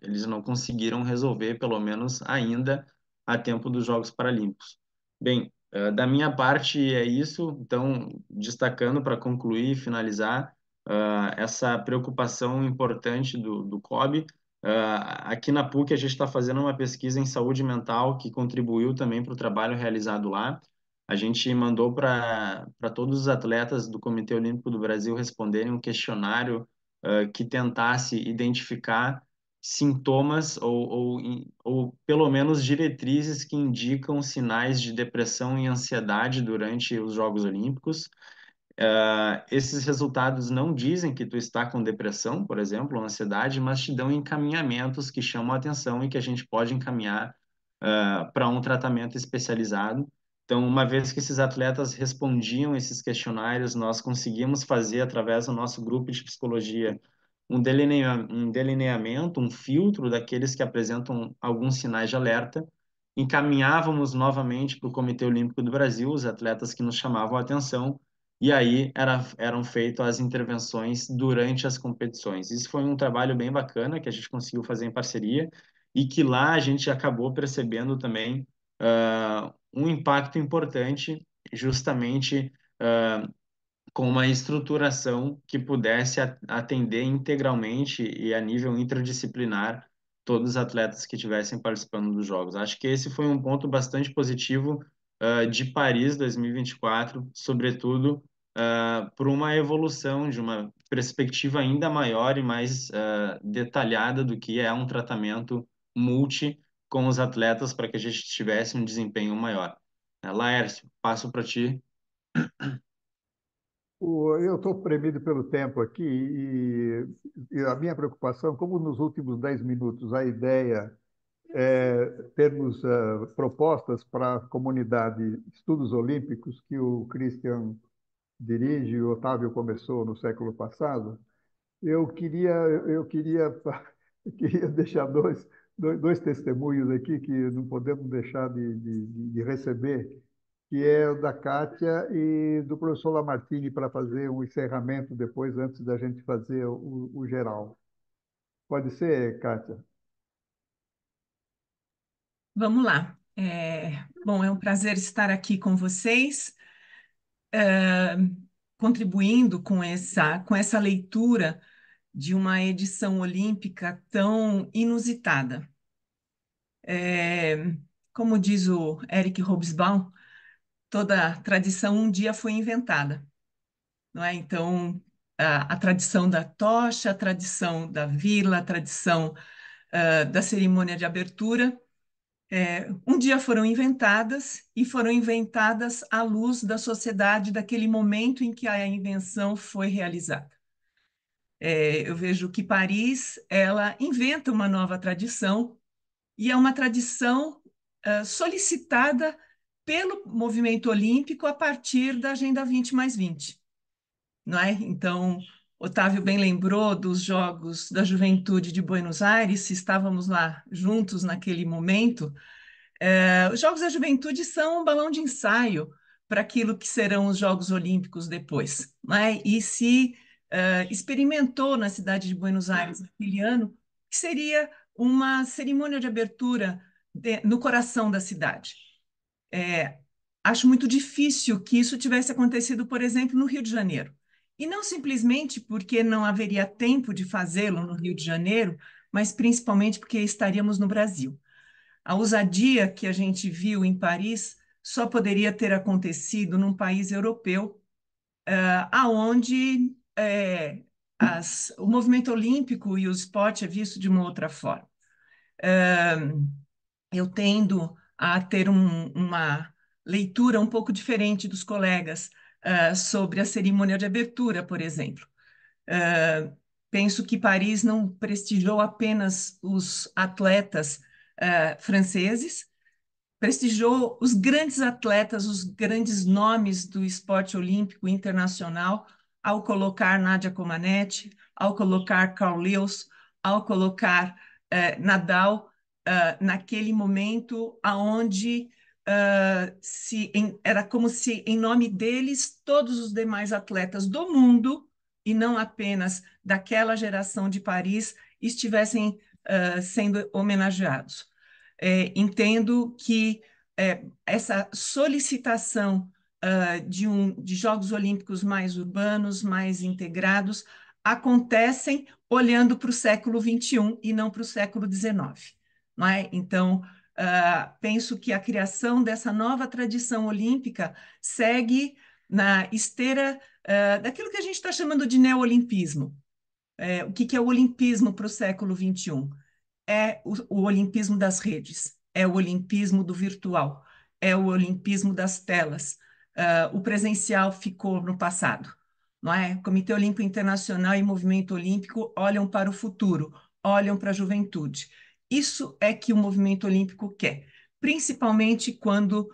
eles não conseguiram resolver, pelo menos ainda, a tempo dos Jogos Paralímpicos. Bem, da minha parte é isso. Então, destacando para concluir e finalizar, essa preocupação importante do COB. Aqui na PUC, a gente está fazendo uma pesquisa em saúde mental que contribuiu também para o trabalho realizado lá. A gente mandou para todos os atletas do Comitê Olímpico do Brasil responderem um questionário que tentasse identificar sintomas ou pelo menos diretrizes que indicam sinais de depressão e ansiedade durante os Jogos Olímpicos. Esses resultados não dizem que tu está com depressão, por exemplo, ou ansiedade, mas te dão encaminhamentos que chamam a atenção e que a gente pode encaminhar para um tratamento especializado. Então, uma vez que esses atletas respondiam esses questionários, nós conseguimos fazer, através do nosso grupo de psicologia, um delineamento, um filtro daqueles que apresentam alguns sinais de alerta. Encaminhávamos novamente para o Comitê Olímpico do Brasil os atletas que nos chamavam a atenção, e aí eram feitas as intervenções durante as competições. Isso foi um trabalho bem bacana que a gente conseguiu fazer em parceria e que lá a gente acabou percebendo também um impacto importante, justamente com uma estruturação que pudesse atender integralmente e a nível interdisciplinar todos os atletas que estivessem participando dos Jogos. Acho que esse foi um ponto bastante positivo de Paris 2024, sobretudo por uma evolução de uma perspectiva ainda maior e mais detalhada do que é um tratamento multi com os atletas para que a gente tivesse um desempenho maior. Laércio, passo para ti. Eu estou premido pelo tempo aqui e a minha preocupação, como nos últimos 10 minutos a ideia é termos propostas para a comunidade Estudos Olímpicos, que o Christian dirige e o Otávio começou no século passado, eu queria, eu queria, eu queria deixar dois testemunhos aqui que não podemos deixar de receber, que é o da Kátia e do professor Lamartine, para fazer um encerramento depois, antes da gente fazer o geral. Pode ser, Kátia? Vamos lá. Bom, é um prazer estar aqui com vocês, é, contribuindo com essa leitura de uma edição olímpica tão inusitada. É, Como diz o Eric Hobsbawm, toda tradição um dia foi inventada, não é? Então, a tradição da tocha, a tradição da vila, a tradição da cerimônia de abertura um dia foram inventadas e foram inventadas à luz da sociedade daquele momento em que a invenção foi realizada. Eu vejo que Paris, ela inventa uma nova tradição e é uma tradição solicitada pelo movimento olímpico a partir da Agenda 20+20, não é? Então, Otávio bem lembrou dos Jogos da Juventude de Buenos Aires, estávamos lá juntos naquele momento. Os Jogos da Juventude são um balão de ensaio para aquilo que serão os Jogos Olímpicos depois, não é? E se experimentou na cidade de Buenos Aires naquele ano que seria uma cerimônia de abertura no coração da cidade. Acho muito difícil que isso tivesse acontecido, por exemplo, no Rio de Janeiro. E não simplesmente porque não haveria tempo de fazê-lo no Rio de Janeiro, mas principalmente porque estaríamos no Brasil. A ousadia que a gente viu em Paris só poderia ter acontecido num país europeu, aonde o movimento olímpico e o esporte é visto de uma outra forma. Eu tendo a ter uma leitura um pouco diferente dos colegas sobre a cerimônia de abertura, por exemplo. Penso que Paris não prestigiou apenas os atletas franceses, prestigiou os grandes atletas, os grandes nomes do esporte olímpico internacional, ao colocar Nadia Comaneci, ao colocar Carl Lewis, ao colocar Nadal, naquele momento onde era como se, em nome deles, todos os demais atletas do mundo, e não apenas daquela geração de Paris, estivessem sendo homenageados. Entendo que essa solicitação de Jogos Olímpicos mais urbanos, mais integrados, acontecem olhando para o século XXI e não para o século XIX. Não é? Então, penso que a criação dessa nova tradição olímpica segue na esteira daquilo que a gente está chamando de neolimpismo. O que é o olimpismo para o século XXI? É o olimpismo das redes, é o olimpismo do virtual, é o olimpismo das telas. O presencial ficou no passado, não é? Comitê Olímpico Internacional e Movimento Olímpico olham para o futuro, olham para a juventude. Isso é que o movimento olímpico quer, principalmente quando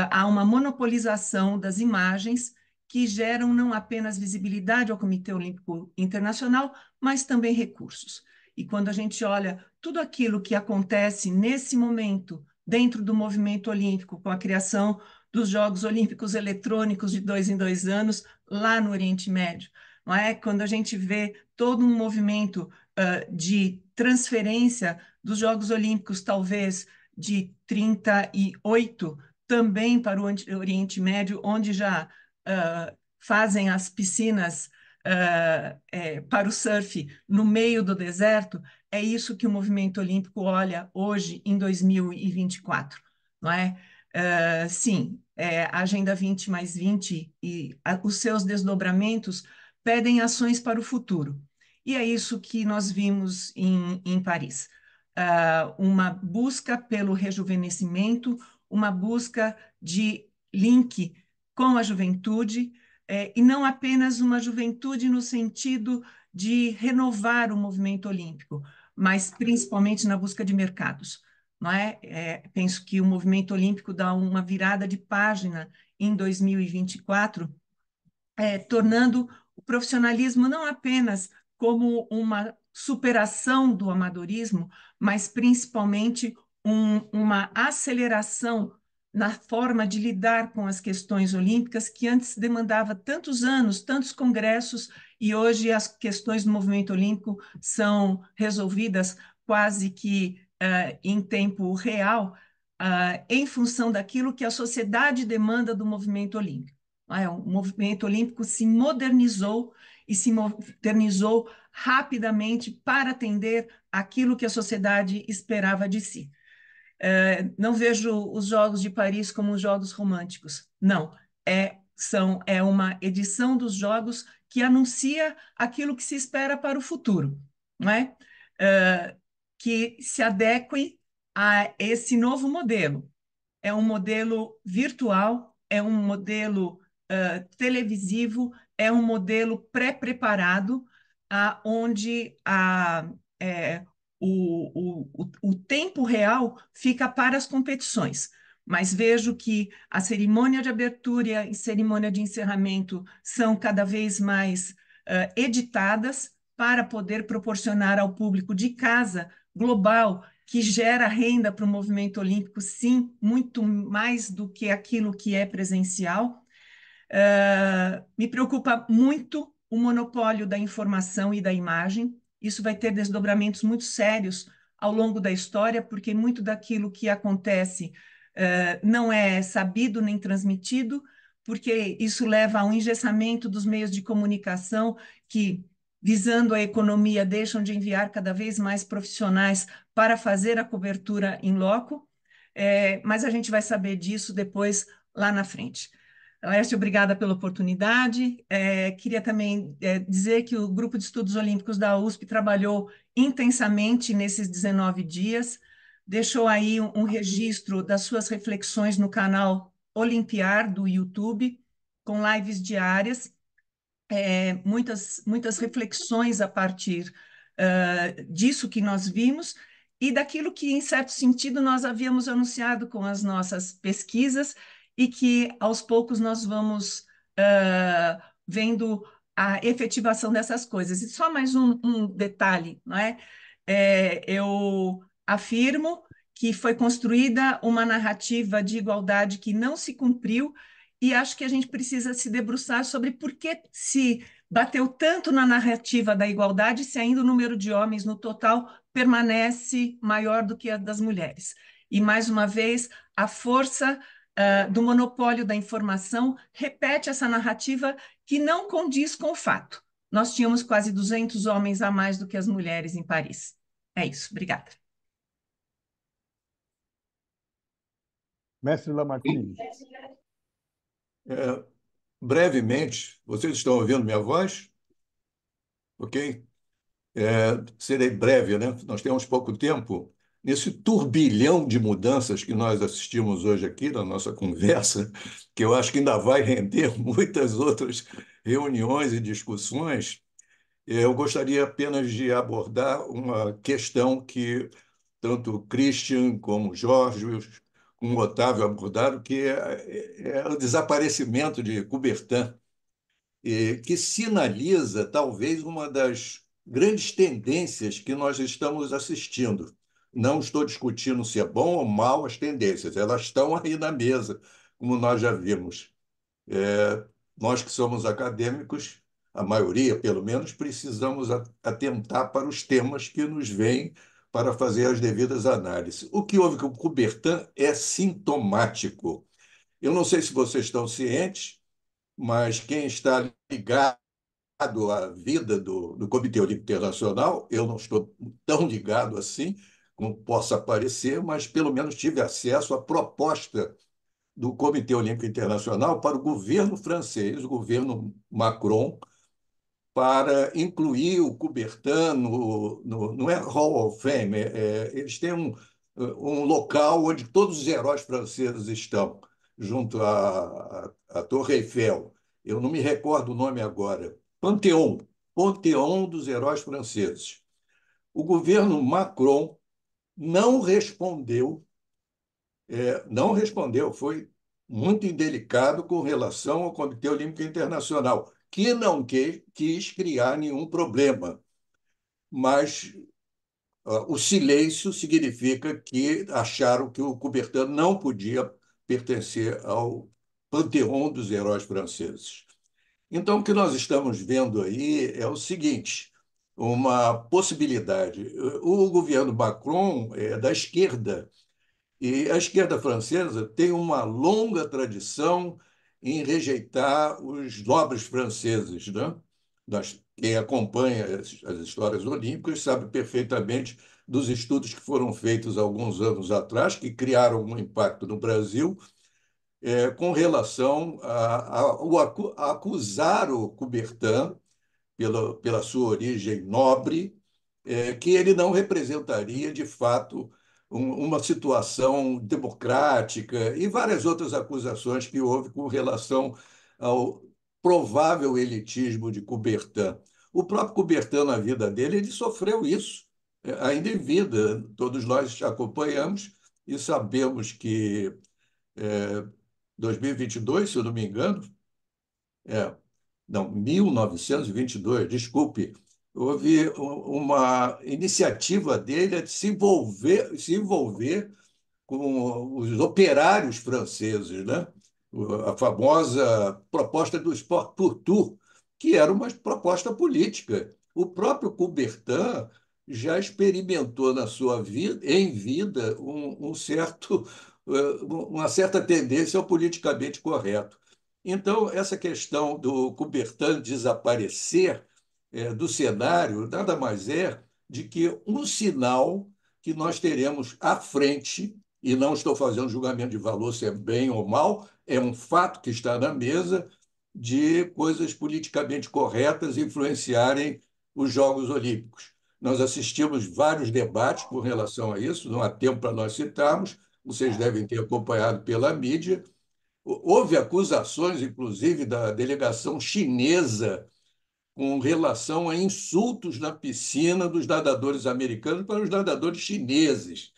há uma monopolização das imagens que geram não apenas visibilidade ao Comitê Olímpico Internacional, mas também recursos. E quando a gente olha tudo aquilo que acontece nesse momento dentro do movimento olímpico, com a criação dos Jogos Olímpicos Eletrônicos de 2 em 2 anos, lá no Oriente Médio, não é? Quando a gente vê todo um movimento de transferência dos Jogos Olímpicos, talvez de 38, também para o Oriente Médio, onde já fazem as piscinas para o surf no meio do deserto, é isso que o movimento olímpico olha hoje em 2024, não é? Sim, a Agenda 20+20 e os seus desdobramentos pedem ações para o futuro. E é isso que nós vimos em Paris. Uma busca pelo rejuvenescimento, uma busca de link com a juventude, e não apenas uma juventude no sentido de renovar o movimento olímpico, mas principalmente na busca de mercados. Não é? Penso que o movimento olímpico dá uma virada de página em 2024, tornando o profissionalismo não apenas como uma superação do amadorismo, mas principalmente uma aceleração na forma de lidar com as questões olímpicas, que antes demandava tantos anos, tantos congressos, e hoje as questões do movimento olímpico são resolvidas quase que em tempo real, em função daquilo que a sociedade demanda do movimento olímpico. O movimento olímpico se modernizou e se modernizou rapidamente para atender aquilo que a sociedade esperava de si. Não vejo os Jogos de Paris como os Jogos Românticos. Não, é uma edição dos Jogos que anuncia aquilo que se espera para o futuro, não é? Que se adequem a esse novo modelo. É um modelo virtual, é um modelo televisivo, é um modelo pré-preparado, onde o tempo real fica para as competições. Mas vejo que a cerimônia de abertura e cerimônia de encerramento são cada vez mais editadas para poder proporcionar ao público de casa global que gera renda para o movimento olímpico, sim, muito mais do que aquilo que é presencial. Me preocupa muito o monopólio da informação e da imagem. Isso vai ter desdobramentos muito sérios ao longo da história, porque muito daquilo que acontece não é sabido nem transmitido, porque isso leva a um engessamento dos meios de comunicação que, visando a economia, deixam de enviar cada vez mais profissionais para fazer a cobertura em loco, mas a gente vai saber disso depois lá na frente. Laércio, obrigada pela oportunidade. Queria também dizer que o Grupo de Estudos Olímpicos da USP trabalhou intensamente nesses 19 dias, deixou aí um registro das suas reflexões no canal Olimpiar do YouTube, com lives diárias, muitas reflexões a partir disso que nós vimos e daquilo que, em certo sentido, nós havíamos anunciado com as nossas pesquisas e que, aos poucos, nós vamos vendo a efetivação dessas coisas. E só mais um detalhe, não é? Eu afirmo que foi construída uma narrativa de igualdade que não se cumpriu e acho que a gente precisa se debruçar sobre por que se bateu tanto na narrativa da igualdade se ainda o número de homens no total permanece maior do que a das mulheres. E, mais uma vez, a força do monopólio da informação repete essa narrativa que não condiz com o fato. Nós tínhamos quase 200 homens a mais do que as mulheres em Paris. É isso, obrigada. Mestre Lamartine. Brevemente, vocês estão ouvindo minha voz? Ok? Serei breve, né? Nós temos pouco tempo. Nesse turbilhão de mudanças que nós assistimos hoje aqui na nossa conversa, que eu acho que ainda vai render muitas outras reuniões e discussões, eu gostaria apenas de abordar uma questão que tanto o Christian como o Jorge, como o Otávio abordaram, que é o desaparecimento de Coubertin, que sinaliza talvez uma das grandes tendências que nós estamos assistindo. Não estou discutindo se é bom ou mal as tendências, elas estão aí na mesa, como nós já vimos. Nós que somos acadêmicos, a maioria, pelo menos, precisamos atentar para os temas que nos vêm para fazer as devidas análises. O que houve com o Coubertin é sintomático. Eu não sei se vocês estão cientes, mas quem está ligado à vida do Comitê Olímpico Internacional, eu não estou tão ligado assim, como possa parecer, mas pelo menos tive acesso à proposta do Comitê Olímpico Internacional para o governo francês, o governo Macron, para incluir o Coubertin não é Hall of Fame, eles têm um local onde todos os heróis franceses estão, junto à Torre Eiffel. Eu não me recordo o nome agora. Panteão, Panteão dos Heróis Franceses. O governo Macron não respondeu, não respondeu, foi muito indelicado com relação ao Comitê Olímpico Internacional, que não quis criar nenhum problema. Mas o silêncio significa que acharam que o Coubertin não podia pertencer ao panteão dos heróis franceses. Então, o que nós estamos vendo aí é o seguinte: uma possibilidade. O governo Macron é da esquerda, e a esquerda francesa tem uma longa tradição em rejeitar os nobres franceses, né? Quem acompanha as histórias olímpicas sabe perfeitamente dos estudos que foram feitos alguns anos atrás, que criaram um impacto no Brasil, com relação a acusar o Coubertin, pela sua origem nobre, que ele não representaria, de fato, uma situação democrática e várias outras acusações que houve com relação ao provável elitismo de Coubertin. O próprio Coubertin, na vida dele, ele sofreu isso, ainda em vida. Todos nós acompanhamos e sabemos que 2022, se eu não me engano, é, não, 1922, desculpe, houve uma iniciativa dele de se envolver com os operários franceses, né? A famosa proposta do Sport pour tous, que era uma proposta política. O próprio Coubertin já experimentou na sua vida, em vida, uma certa tendência ao politicamente correto. Então, essa questão do Coubertin desaparecer do cenário nada mais é de que um sinal que nós teremos à frente, e não estou fazendo julgamento de valor se é bem ou mal, é um fato que está na mesa de coisas politicamente corretas influenciarem os Jogos Olímpicos. Nós assistimos vários debates com relação a isso, não há tempo para nós citarmos, vocês devem ter acompanhado pela mídia. Houve acusações, inclusive, da delegação chinesa com relação a insultos na piscina dos nadadores americanos para os nadadores chineses.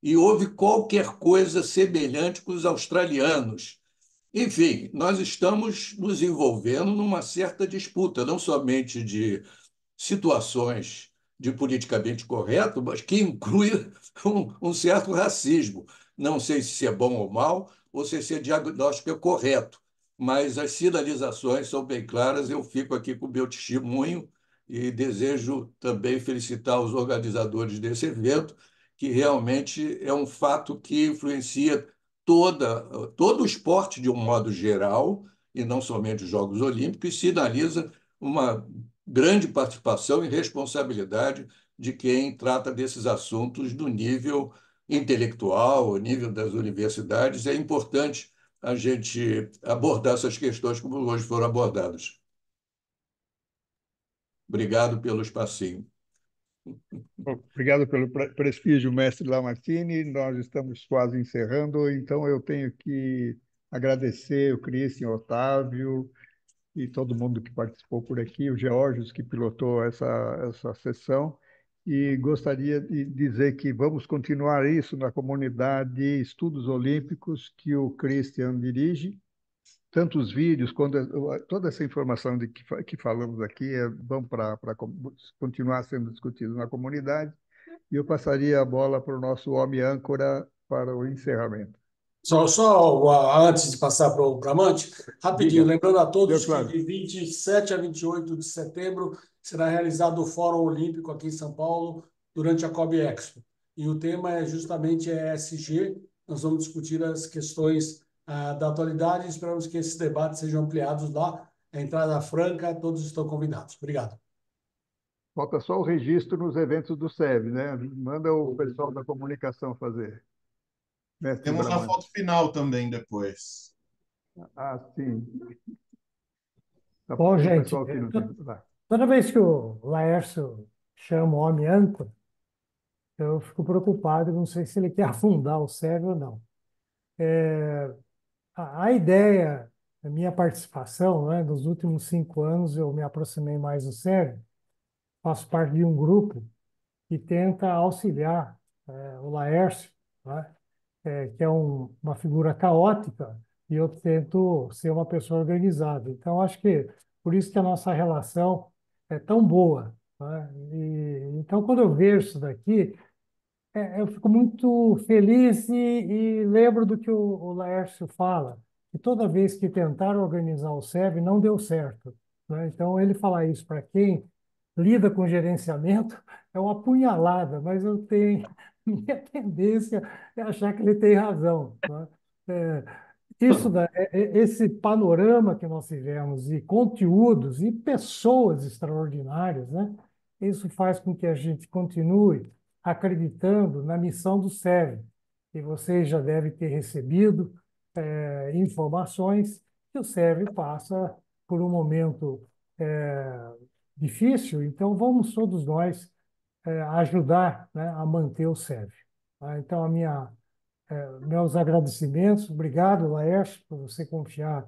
E houve qualquer coisa semelhante com os australianos. Enfim, nós estamos nos envolvendo numa certa disputa, não somente de situações de politicamente correto, mas que inclui um certo racismo. Não sei se é bom ou mal, ou se esse diagnóstico é correto, mas as sinalizações são bem claras. Eu fico aqui com o meu testemunho e desejo também felicitar os organizadores desse evento, que realmente é um fato que influencia todo o esporte de um modo geral, e não somente os Jogos Olímpicos, e sinaliza uma grande participação e responsabilidade de quem trata desses assuntos no nível intelectual, no nível das universidades. É importante a gente abordar essas questões como hoje foram abordadas. Obrigado pelo espacinho. Obrigado pelo prestígio, mestre Lamartine. Nós estamos quase encerrando, então eu tenho que agradecer o Cristian, o Otávio e todo mundo que participou por aqui, o Geórgios que pilotou essa sessão, e gostaria de dizer que vamos continuar isso na comunidade Estudos Olímpicos que o Christian dirige. Tanto os vídeos, quanto toda essa informação que falamos aqui vão para continuar sendo discutido na comunidade. E eu passaria a bola para o nosso homem âncora para o encerramento. Antes de passar para o Bramante, rapidinho, Diga. lembrando a todos Claro. que de 27 a 28 de setembro será realizado o Fórum Olímpico aqui em São Paulo durante a COB Expo. E o tema é justamente ESG. Nós vamos discutir as questões da atualidade e esperamos que esses debates sejam ampliados lá. A entrada franca, todos estão convidados. Obrigado. Falta só o registro nos eventos do SEB, né? Manda o pessoal da comunicação fazer. Mestre Temos a Bramante. foto final também depois. Ah, sim. Tá Bom, o gente, pessoal aqui não tem. Vai. toda vez que o Laércio chama o homem âncora, eu fico preocupado, não sei se ele quer afundar o cérebro ou não. A ideia, a minha participação, né, nos últimos 5 anos, eu me aproximei mais do cérebro, faço parte de um grupo que tenta auxiliar o Laércio, né, que é uma figura caótica, e eu tento ser uma pessoa organizada. Então, acho que por isso que a nossa relação é tão boa, né? Então, quando eu vejo isso daqui, eu fico muito feliz e lembro do que o Laércio fala, que toda vez que tentaram organizar o SEB, não deu certo, né? Então, ele falar isso para quem lida com gerenciamento é uma punhalada, mas eu tenho minha tendência é achar que ele tem razão, né? É, esse panorama que nós tivemos e conteúdos e pessoas extraordinárias, né? Isso faz com que a gente continue acreditando na missão do SEV. E vocês já devem ter recebido informações que o SEV passa por um momento difícil, então vamos todos nós ajudar, né, a manter o SEV. Tá? Então, meus agradecimentos. Obrigado, Laércio, por você confiar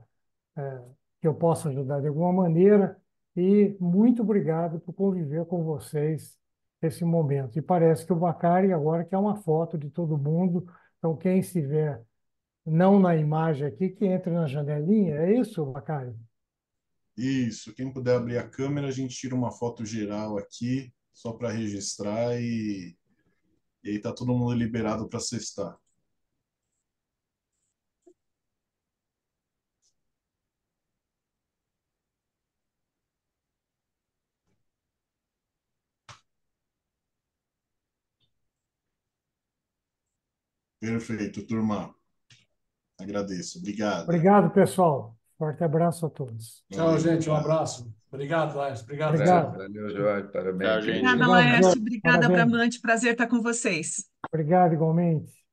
que eu possa ajudar de alguma maneira. E muito obrigado por conviver com vocês nesse momento. E parece que o Bacari agora quer uma foto de todo mundo. Então, quem estiver não na imagem aqui, que entre na janelinha. É isso, Bacari? Isso, quem puder abrir a câmera, a gente tira uma foto geral aqui, só para registrar e aí tá todo mundo liberado para cestar. Perfeito, turma. Agradeço. Obrigado. Obrigado, pessoal. Forte abraço a todos. Tchau, Valeu, gente. Um obrigado. abraço. Obrigado, Laércio. Obrigado, Obrigado. Tiago. Valeu, Jorge. Parabéns. Tchau, gente. Obrigada, Obrigado, Laércio. Jorge. Obrigada, Parabéns. Bramante. Prazer estar com vocês. Obrigado, igualmente.